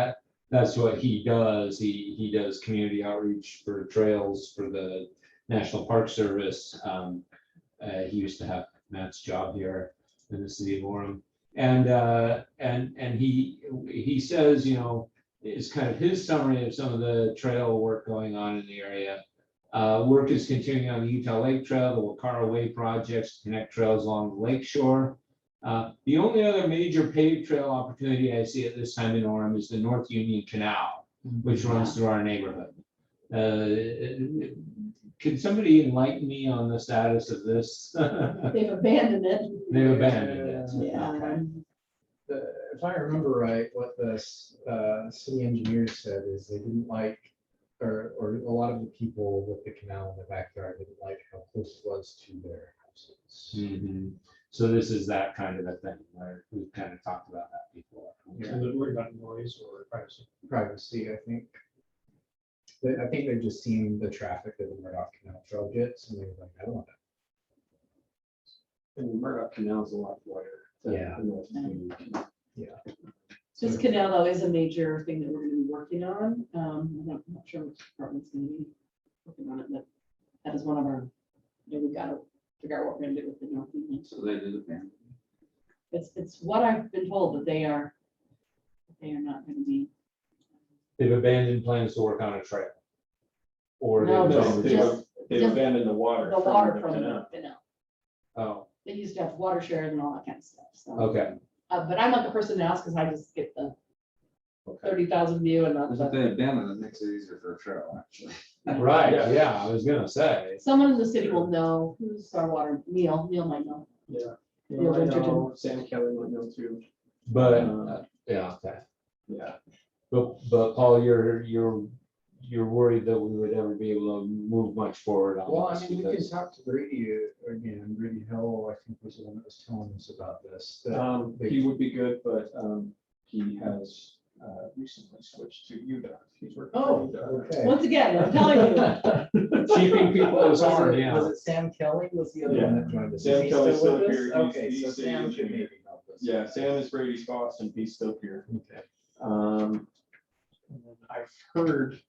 that's what he does. He does community outreach for trails for the National Park Service. He used to have Matt's job here in the city of Orem. And he says, it's kind of his summary of some of the trail work going on in the area. Work is continuing on the Utah Lake Trail, the Wakara Way projects to connect trails along the lake shore. The only other major paved trail opportunity I see at this time in Orem is the North Union Canal, which runs through our neighborhood. Can somebody enlighten me on the status of this? They've abandoned it. They've abandoned it. Yeah. Okay. If I remember right, what the city engineer said is they didn't like, or a lot of the people with the canal in the backyard didn't like how close it was to their houses. Mhm. So this is that kind of a thing where we've kind of talked about that before. So they're worried about noise or privacy. Privacy, I think. I think they've just seen the traffic that the Murdoch Canal Trail gets, and they're like, I don't want And the Murdoch Canal is a lot wider. than Yeah. the North Union Canal. This canal though is a major thing that we're gonna be working on. I'm not sure which department's gonna be working on it, but That is one of our, we've got to figure out what we're gonna do with the North Union. So they did abandon. It's what I've been told that they are not gonna be. They've abandoned plans to work on a trail. Or No, they've just- abandoned- They just abandoned the water. The water the from canal. the canal. Oh, They used to have water shares and all that kind of stuff, so. okay. But I'm not the person to ask, because I just get the Okay. 30,000 view and not Because if the. they abandon it, makes it easier for a trail, actually. Right, Yeah. yeah, I was gonna say. Someone in the city will know who's our water, Neil might know. Yeah. Yeah, I Winterton. know Sam Kelly would know too. But, yeah, okay. Yeah. But Paul, you're worried that we would ever be able to move much forward on Well, I this mean, we can because- talk to Grady again. Grady Hill, I think, was the one that was telling us about this. that they- He would be good, but he has recently switched to UDOT. He's working. for Oh, UDOT. okay. Once again, I'm telling you. Keeping people is Was hard, it- yeah. Was it Sam Kelly was the other one that joined us? Is Sam he Kelly's still with still us? here. Okay, so He's the Sam should engineer. maybe help us. Yeah, Sam is Brady's boss and he's still here. Okay. And then I've heard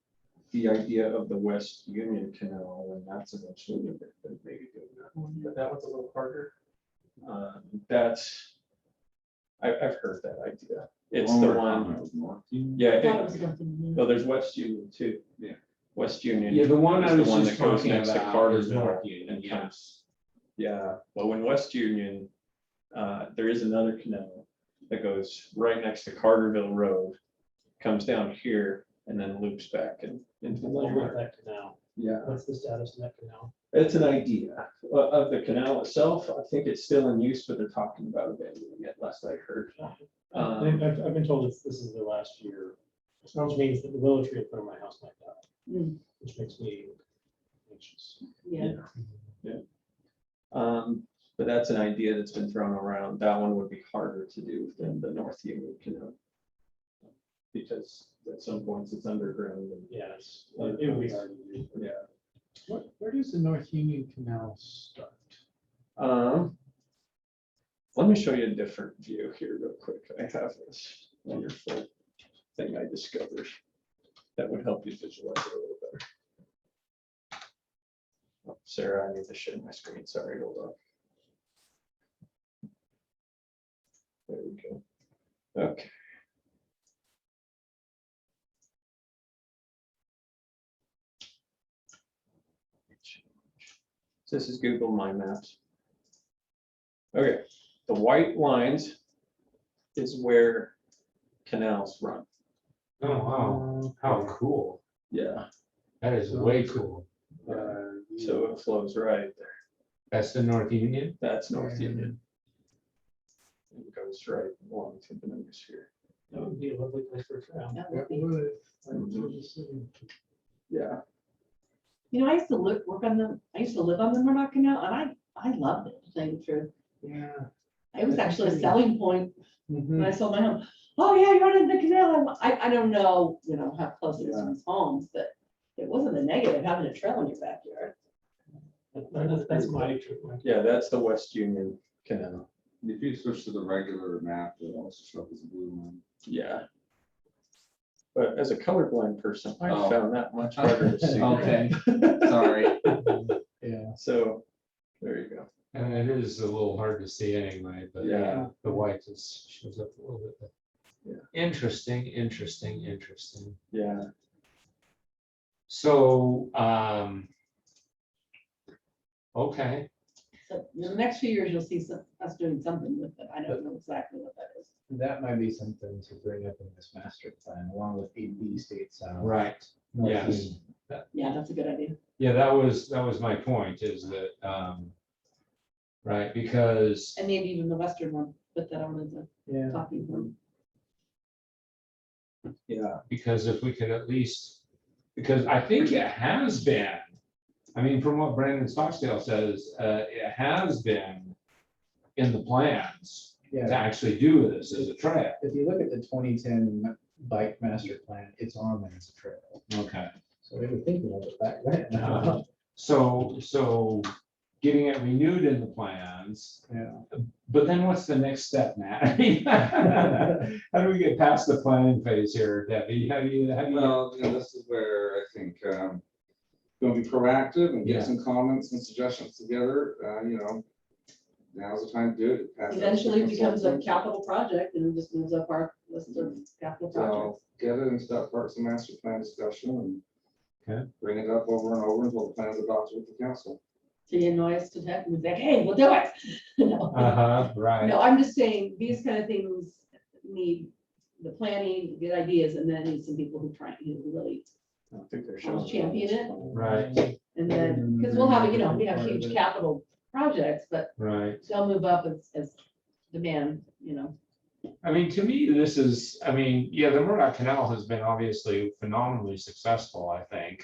the idea of the West Union Canal, and that's eventually maybe doing that one, but that one's a little harder. I've heard that idea. It's the one, yeah, I thought it was nothing new. no, there's West Union too. Yeah. West Union. Yeah, the one is I the was one just that goes talking next to about is Carterville North Union, and yes. comes- Yeah, well, in West Union, there is another canal that goes right next to Carterville Road, comes down here and then loops back and into I'm familiar with Walmart. that canal. Yeah, What's the status of that canal? it's an idea of the canal itself. I think it's still in use, but they're talking about abandoning it, last I heard. I've been told this is the last year, which means that the willow tree in front of my house might die, Mm, which makes me anxious. Yeah, But that's an idea that's been thrown around. That one would be harder to do than the North Union Canal. Because at some points it's underground and, Yeah, it would be hard to do. yeah. Where does the North Union Canal start? Let me show you a different view here real quick. I have this wonderful thing I discovered that would help you visualize it a little better. Oh, Sarah, I need to share my screen. Sorry, hold on. There we go. Okay. So this is Google My Maps. Okay, the white lines is where canals run. Oh, wow, how cool. Yeah, That is way cool. so it flows right there. That's the North Union? That's North Union. It goes right along to the hemisphere. That would be a lovely place for a trail. that would be. Yeah, You know, I used to live on the Murdoch Canal, and I loved it, to tell you the truth. Yeah. It was actually a selling point Mm-hmm. when I sold my home. Oh, yeah, you're on the canal. I don't know, how close it is to these homes, but it wasn't a negative having a trail in your backyard. That's my true. yeah, that's the West Union Canal. If you switch to the regular map, it also shows up as a blue line. Yeah. But as a colorblind person, I Oh. found that much harder to see. Okay. Sorry. Yeah. So, there you go. And it is a little hard to see anyway, but yeah, Yeah. the white just shows up a little bit. Yeah. Interesting. Yeah, So, okay, So in the next few years, you'll see us doing something with it. I don't know exactly what that is. That might be something to bring up in this master plan, along with AB State South. right. North Yes. Union. Yeah, that's a good idea. Yeah, that was my point is that, right, because, And maybe even the western one, put that on as a Yeah. talking point. yeah, because if we could at least, because I think it has been, I mean, from what Brandon Stocksdale says, it has been in the plans to Yeah. actually do this as a trail. If you look at the 2010 bike master plan, it's on there as a trail. Okay. So they were thinking of it back then. So getting it renewed in the plans, Yeah. but then what's the next step, Matt? I mean, how do we get past the planning phase here, Debbie? How do you? Well, this is where I think, gonna be proactive and Yeah. get some comments and suggestions together, now's the time to do it. Pass that to Eventually it becomes a consultants. capital project and it just moves up our list of capital projects. So get it into that Parks and Master Plan discussion and Okay. bring it up over and over until the plan's adopted with the council. So you annoy us to death and be like, hey, we'll do it. No. Right. No, I'm just saying, these kind of things need the planning, good ideas, and then need some people who really I don't think they're showing. champion it. Right, And then, because we'll have, we have huge capital projects, but right. they'll move up as demand, I mean, to me, this is, I mean, yeah, the Murdoch Canal has been obviously phenomenally successful, I think.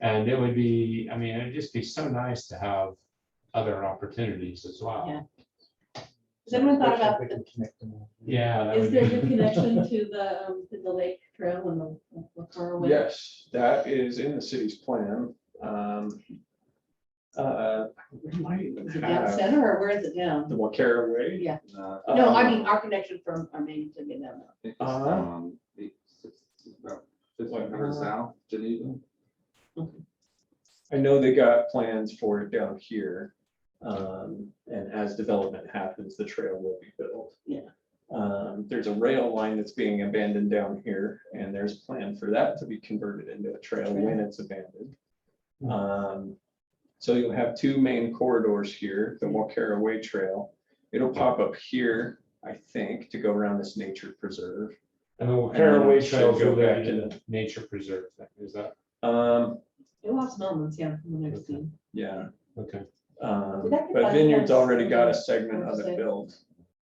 And it would be, I mean, it'd just be so nice to have other opportunities as well. Yeah. Has anyone thought about, Yeah. that is would there a be- good connection to the lake trail and the Parkway? Yes, that is in the city's plan. We might even Is it down have center or where is it down? the Wacara Way. Yeah. Uh, No, I mean, our connection from our main to get down there. I think it's, Uh-huh. about 1,500 south, Geneva. I know they got plans for it down here. And as development happens, the trail will be built. Yeah. There's a rail line that's being abandoned down here, and there's a plan for that to be converted into a trail when it's abandoned. So you'll have two main corridors here, the Wacara Way Trail. It'll pop up here, I think, to go around this nature preserve. And the Caraway Trail Should go go back back to to the nature preserve thing, is that, It lost moments, yeah, from the next Okay. scene. okay. Did that get But done? Vineyard's Yes. already got a segment of Okay. it built.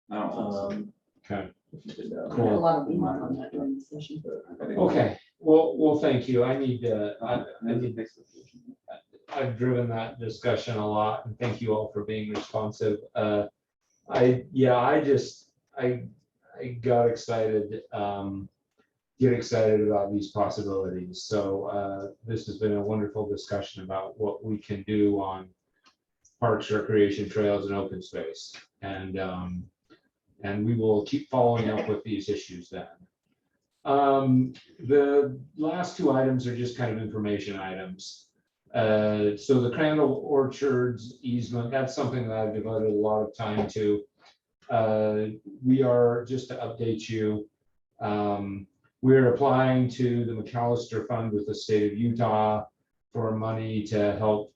I don't think so. Okay, If you did that. I had a lot of email on that during the session. I think- okay, well, thank you, I need to, I've driven that discussion a lot, and thank you all for being responsive. I got excited, get excited about these possibilities. So this has been a wonderful discussion about what we can do on parks, recreation trails, and open space. And we will keep following up with these issues then. The last two items are just kind of information items. So the Crandall Orchards easement, that's something that I've devoted a lot of time to. We are, just to update you, we're applying to the McAllister Fund with the state of Utah for money to help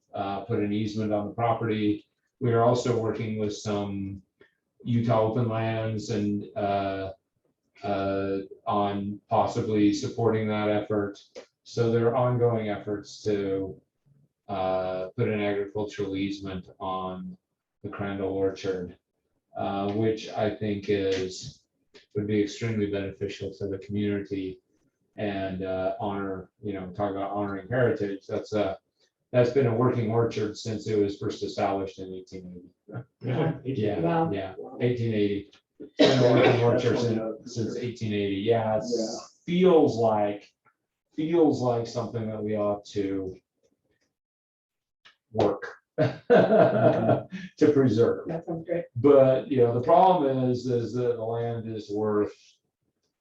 put an easement on the property. We are also working with some Utah Open Lands and on possibly supporting that effort. So there are ongoing efforts to put an agricultural easement on the Crandall Orchard, which I think would be extremely beneficial to the community and honor, talk about honoring heritage. That's been a working orchard since it was first established in 1880. Yeah, Wow. yeah, 1880. It's been a working orchard Definitely since 1880. Yeah, it Yeah. feels like something that we ought to work to preserve. That sounds great. But, the problem is that the land is worth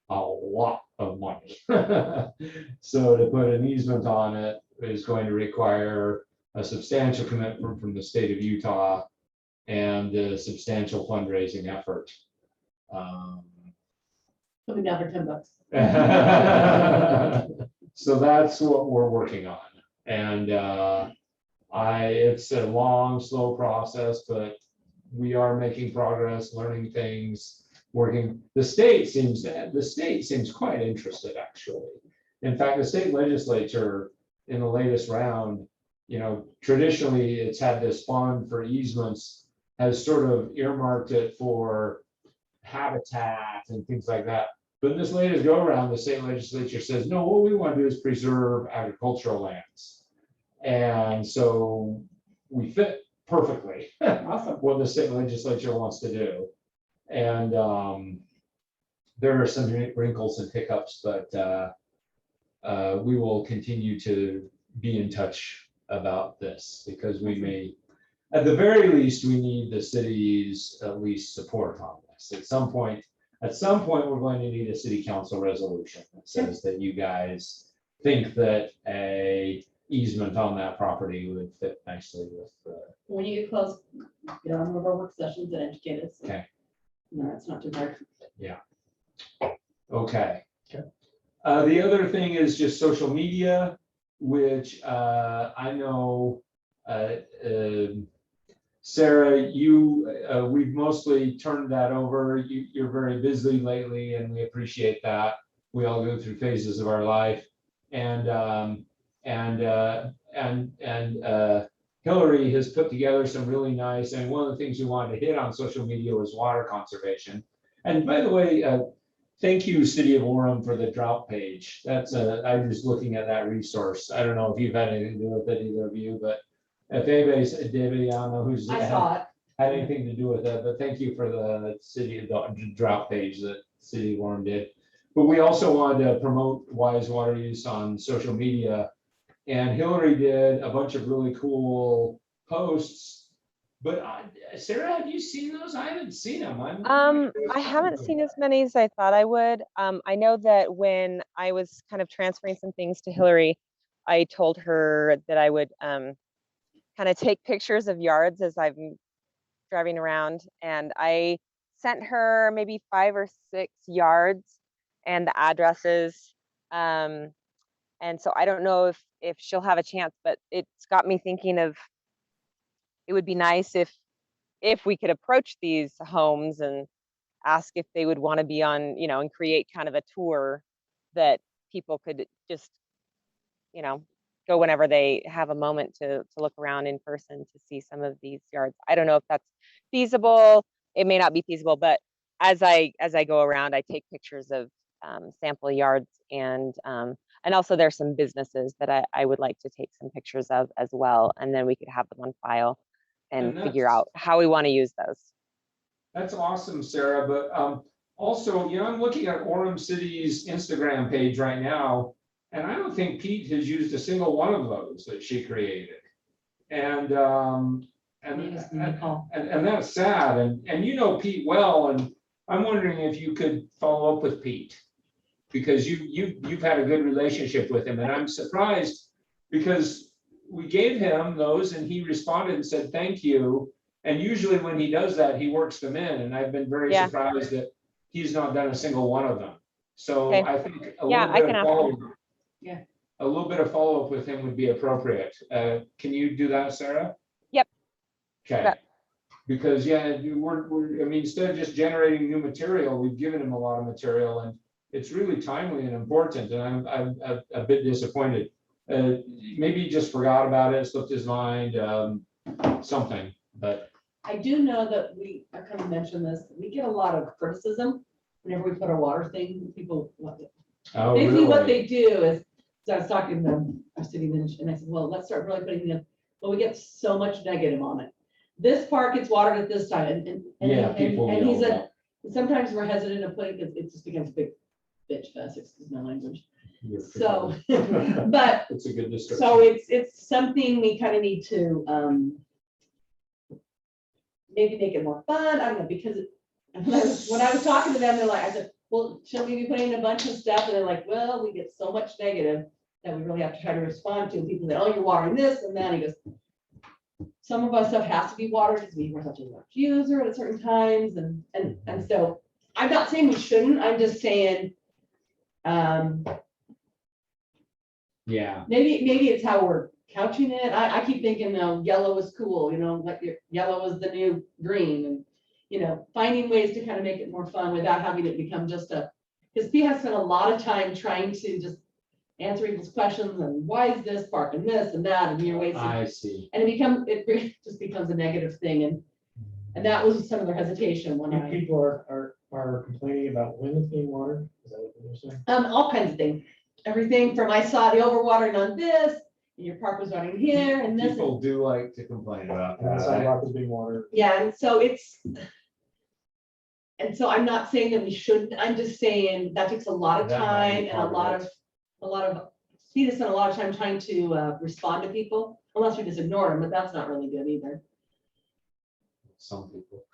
a lot of money. So to put an easement on it is going to require a substantial commitment from the state of Utah and a substantial fundraising effort. Put me down for $10. So that's what we're working on. And it's a long, slow process, but we are making progress, learning things, working. The state seems quite interested, actually. In fact, the state legislature in the latest round, traditionally it's had this fund for easements, has sort of earmarked it for habitat and things like that. But in this latest go around, the state legislature says, no, what we want to do is preserve agricultural lands. And so we fit perfectly Awesome. what the state legislature wants to do. And there are some wrinkles and hiccups, but we will continue to be in touch about this because we may, at the very least, we need the city's at least support on this. At some point, we're going to need a city council resolution that says that you guys think that a easement on that property would fit nicely with the. When you get close, get on one of our work sessions and educate us. Okay. No, it's not too hard. Okay. Okay. The other thing is just social media, which I know, Sarah, we've mostly turned that over. You're very busy lately, and we appreciate that. We all go through phases of our life, and Hillary has put together some really nice. And one of the things we wanted to hit on social media was water conservation. And by the way, thank you, City of Orem, for the drought page. That's I'm just looking at that resource. I don't know if you've had anything to do with it, either of you, but if anybody's, David, I don't know who's I saw it. had anything to do with that, but thank you for the the drought page that City of Orem did. But we also wanted to promote wise water use on social media. And Hillary did a bunch of really cool posts. But Sarah, have you seen those? I haven't seen them. I haven't seen as many as I thought I would. I know that when I was kind of transferring some things to Hillary, I told her that I would kind of take pictures of yards as I'm driving around, and I sent her maybe 5 or 6 yards and the addresses. And so I don't know if she'll have a chance, but it's got me thinking of, it would be nice if we could approach these homes and ask if they would want to be on, and create kind of a tour that people could just, go whenever they have a moment to look around in person to see some of these yards. I don't know if that's feasible. It may not be feasible, but as I go around, I take pictures of sample yards, and also there's some businesses that I would like to take some pictures of as well, and then we could have them on file and figure out how we want to use those. That's awesome, Sarah. But also, I'm looking at Orem City's Instagram page right now, and I don't think Pete has used a single one of those that she created. And that's sad. And you know Pete well, and I'm wondering if you could follow up with Pete, because you've had a good relationship with him, and I'm surprised because we gave him those and he responded and said thank you. And usually when he does that, he works them in, and I've been very surprised that he's not done a single one of them. So okay. I think a little bit of follow-up with him would be appropriate. Can you do that, Sarah? Yep. Okay. Because instead of just generating new material, we've given him a lot of material, and it's really timely and important. And I'm a bit disappointed. Maybe he just forgot about it, slipped his mind, something. But I do know that I kind of mentioned this. We get a lot of criticism whenever we put a water thing. People basically what they do is. So I was talking to our city manager, and I said, well, let's start really putting in. Well, we get so much negative on it. This park gets watered at this time, and he said sometimes we're hesitant to put it because it just becomes a big bitch fest. Excuse my language. So, but it's a good description. So it's something we kind of need to maybe make it more fun. I don't know, because when I was talking to them, I said, well, should we be putting in a bunch of stuff? And they're like, well, we get so much negative that we really have to try to respond to. People say, oh, you're watering this and that. He goes, some of our stuff has to be watered because we were such a large user at certain times. And so I'm not saying we shouldn't. I'm just saying, maybe it's how we're couching it. I keep thinking, yellow is cool, like yellow is the new green, and finding ways to kind of make it more fun without having it become just because Pete has spent a lot of time trying to just answer people's questions and why is this park and this and that and you're wasting. I see. And it just becomes a negative thing, and that was some of their hesitation when people are complaining about when it's being watered. Is that what you're saying? All kinds of things. Everything from I saw the overwatering on this, and your park was running here, and this. People do like to complain about that. And the sidewalk is being watered. Yeah, and so I'm not saying that we shouldn't. I'm just saying that takes a lot of time and a lot of Pete has spent a lot of time trying to respond to people, unless we just ignore them, but that's not really good either. Some people.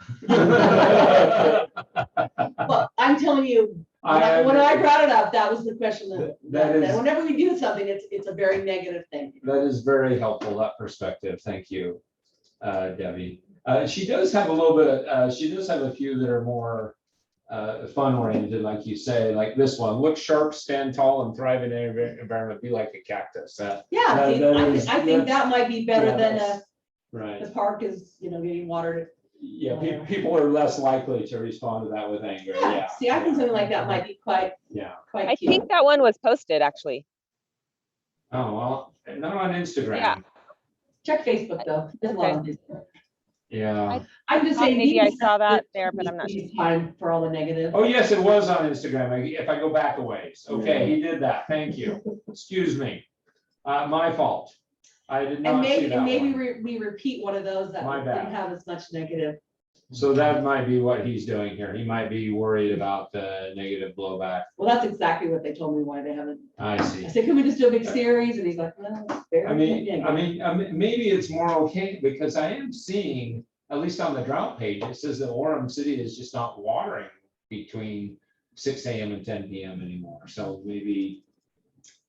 Well, I'm telling you, When I brought it up, that was the question That that is- whenever we do something, it's a very negative thing. That is very helpful, that perspective. Thank you, Debbie. She does have a little bit, she does have a few that are more fun oriented, like you say, like this one, look sharp, stand tall, and thrive in any environment, be like a cactus. Yeah, That- see, that I is- think that might be better yeah, than that's- the Right. park is, getting watered. Yeah, people are less likely to respond to that with anger. Yeah. See, I think something like that might be quite Yeah. I cute. think that one was posted actually. Oh, well, not on Instagram. Yeah. Check Facebook though. There's a lot on Facebook. Yeah. I'm just Thought saying. maybe I these- saw that there, but I'm not sure. Time for all the negative. Oh, yes, it was on Instagram. If I go back a ways. Okay, he did that. Thank you. Excuse me. My fault. I did And not see maybe, that one. we repeat one of those that My bad. didn't have as much negative. So that might be what he's doing here. He might be worried about the negative blowback. Well, that's exactly what they told me why they haven't. I see. I said, can we just do a big series? And he's like, no. it's very negative." Maybe it's more okay because I am seeing, at least on the drought page, it says that Orem City is just not watering between 6 AM and 10 PM anymore. So maybe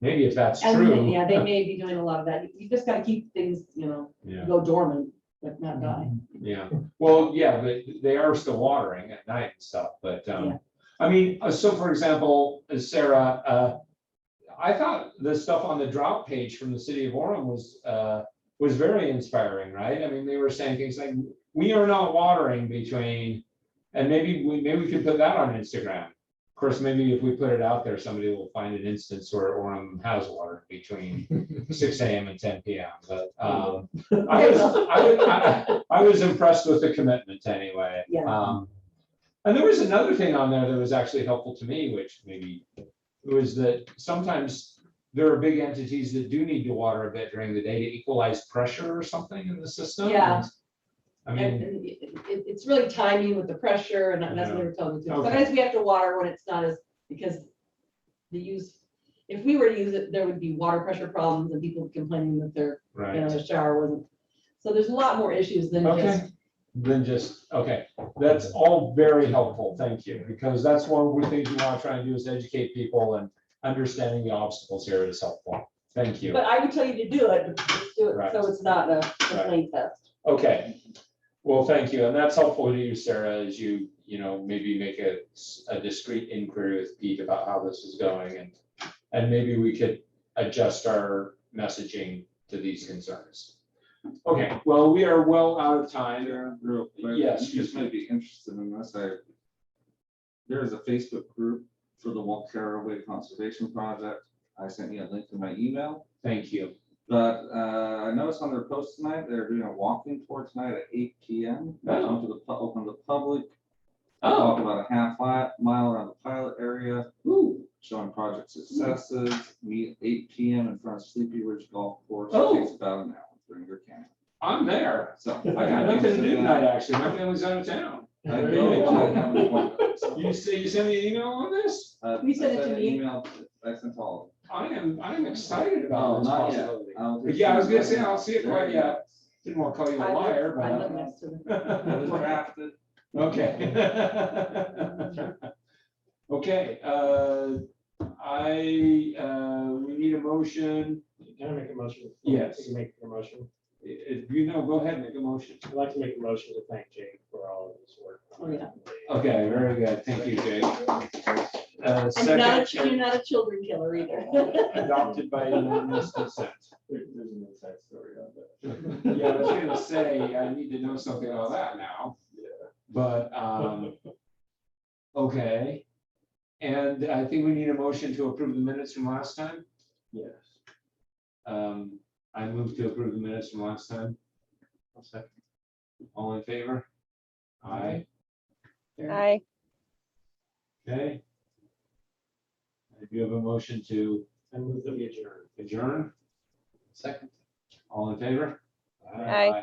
if that's And true. yeah, they may be doing a lot of that. You just gotta keep things, Yeah. go dormant, but not die. Yeah, well, yeah, but they are still watering at night and stuff, but, Yeah. I mean, so for example, Sarah, I thought the stuff on the drought page from the city of Orem was very inspiring, right? I mean, they were saying things like, we are not watering between, and maybe we could put that on Instagram. Of course, maybe if we put it out there, somebody will find an instance where Orem has water between 6 AM and 10 PM, but, I was impressed with the commitment anyway. Yeah. And there was another thing on there that was actually helpful to me, which maybe was that sometimes there are big entities that do need to water a bit during the day to equalize pressure or something in the system. Yeah. I And mean, it's really timing with the pressure and that's what they were telling me too. Okay. Sometimes we have to water when it's not because if we were to use it, there would be water pressure problems and people complaining that their right, their shower wasn't. So there's a lot more issues than okay, just. okay, that's all very helpful, thank you, because that's one of the things we want to try and do is educate people, and understanding the obstacles here is helpful. Thank you. But I would tell you to do it, but just do it Right. so it's not a complaint fest. Okay, well, thank you, and that's helpful to you, Sarah, as you maybe make a discreet inquiry with Pete about how this is going, and maybe we could adjust our messaging to these concerns. Okay, well, we are well out of time. Real quick, Yes. you just might be interested in this. There is a Facebook group for the Carraway Conservation Project. I sent you a link to my email, Thank you. but I noticed on their post tonight, they're doing a walking tour tonight at 8 PM. That's Oh. open to the public. Oh. Walk about a half mile around the pilot area, Ooh, showing project successes. Meet at 8 PM in front of Sleepy Ridge Golf Course. Oh. It takes about an hour. Bring your camera. I'm there. So I got nothing to do tonight, actually. My family's out of town. I know, I have an appointment, so. You send me an email on this? You sent it I to an me? Email, I sent all. I am excited Oh, about this not yet. possibility. I'll But just- yeah, I was gonna say, I'll see it There quite you yet. Didn't want to call you a I liar, live but. next to them. It was drafted. Okay. Okay, we need a motion. Can I make a motion? Yes. You can make a motion. Go ahead, make a motion. I'd like to make a motion to thank Jake for all of his work. Oh, yeah. Okay, very good. Thank you, Jake. And you're not a children killer either. Adopted by unanimous consent. There's an inside story on that. Yeah, I was gonna say, I need to know something about that now. Yeah. But, okay. And I think we need a motion to approve the minutes from last time. Yes. I move to approve the minutes from last time. I'll second. All in favor? Aye. Hi. Okay. Do you have a motion to I move that we adjourn. adjourn? Second. All in favor? Aye.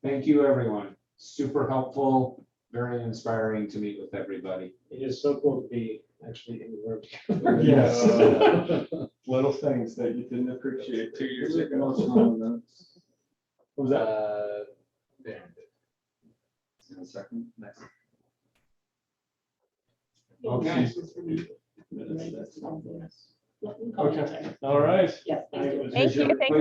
Thank you, everyone. Super helpful, very inspiring to meet with everybody. It is so cool to be actually in the room. Yes. Little things that you didn't appreciate 2 years ago. What was that? There. Second, next. Okay. Minutes. Okay. Okay, all right. Yes, thank you. Thank you, thank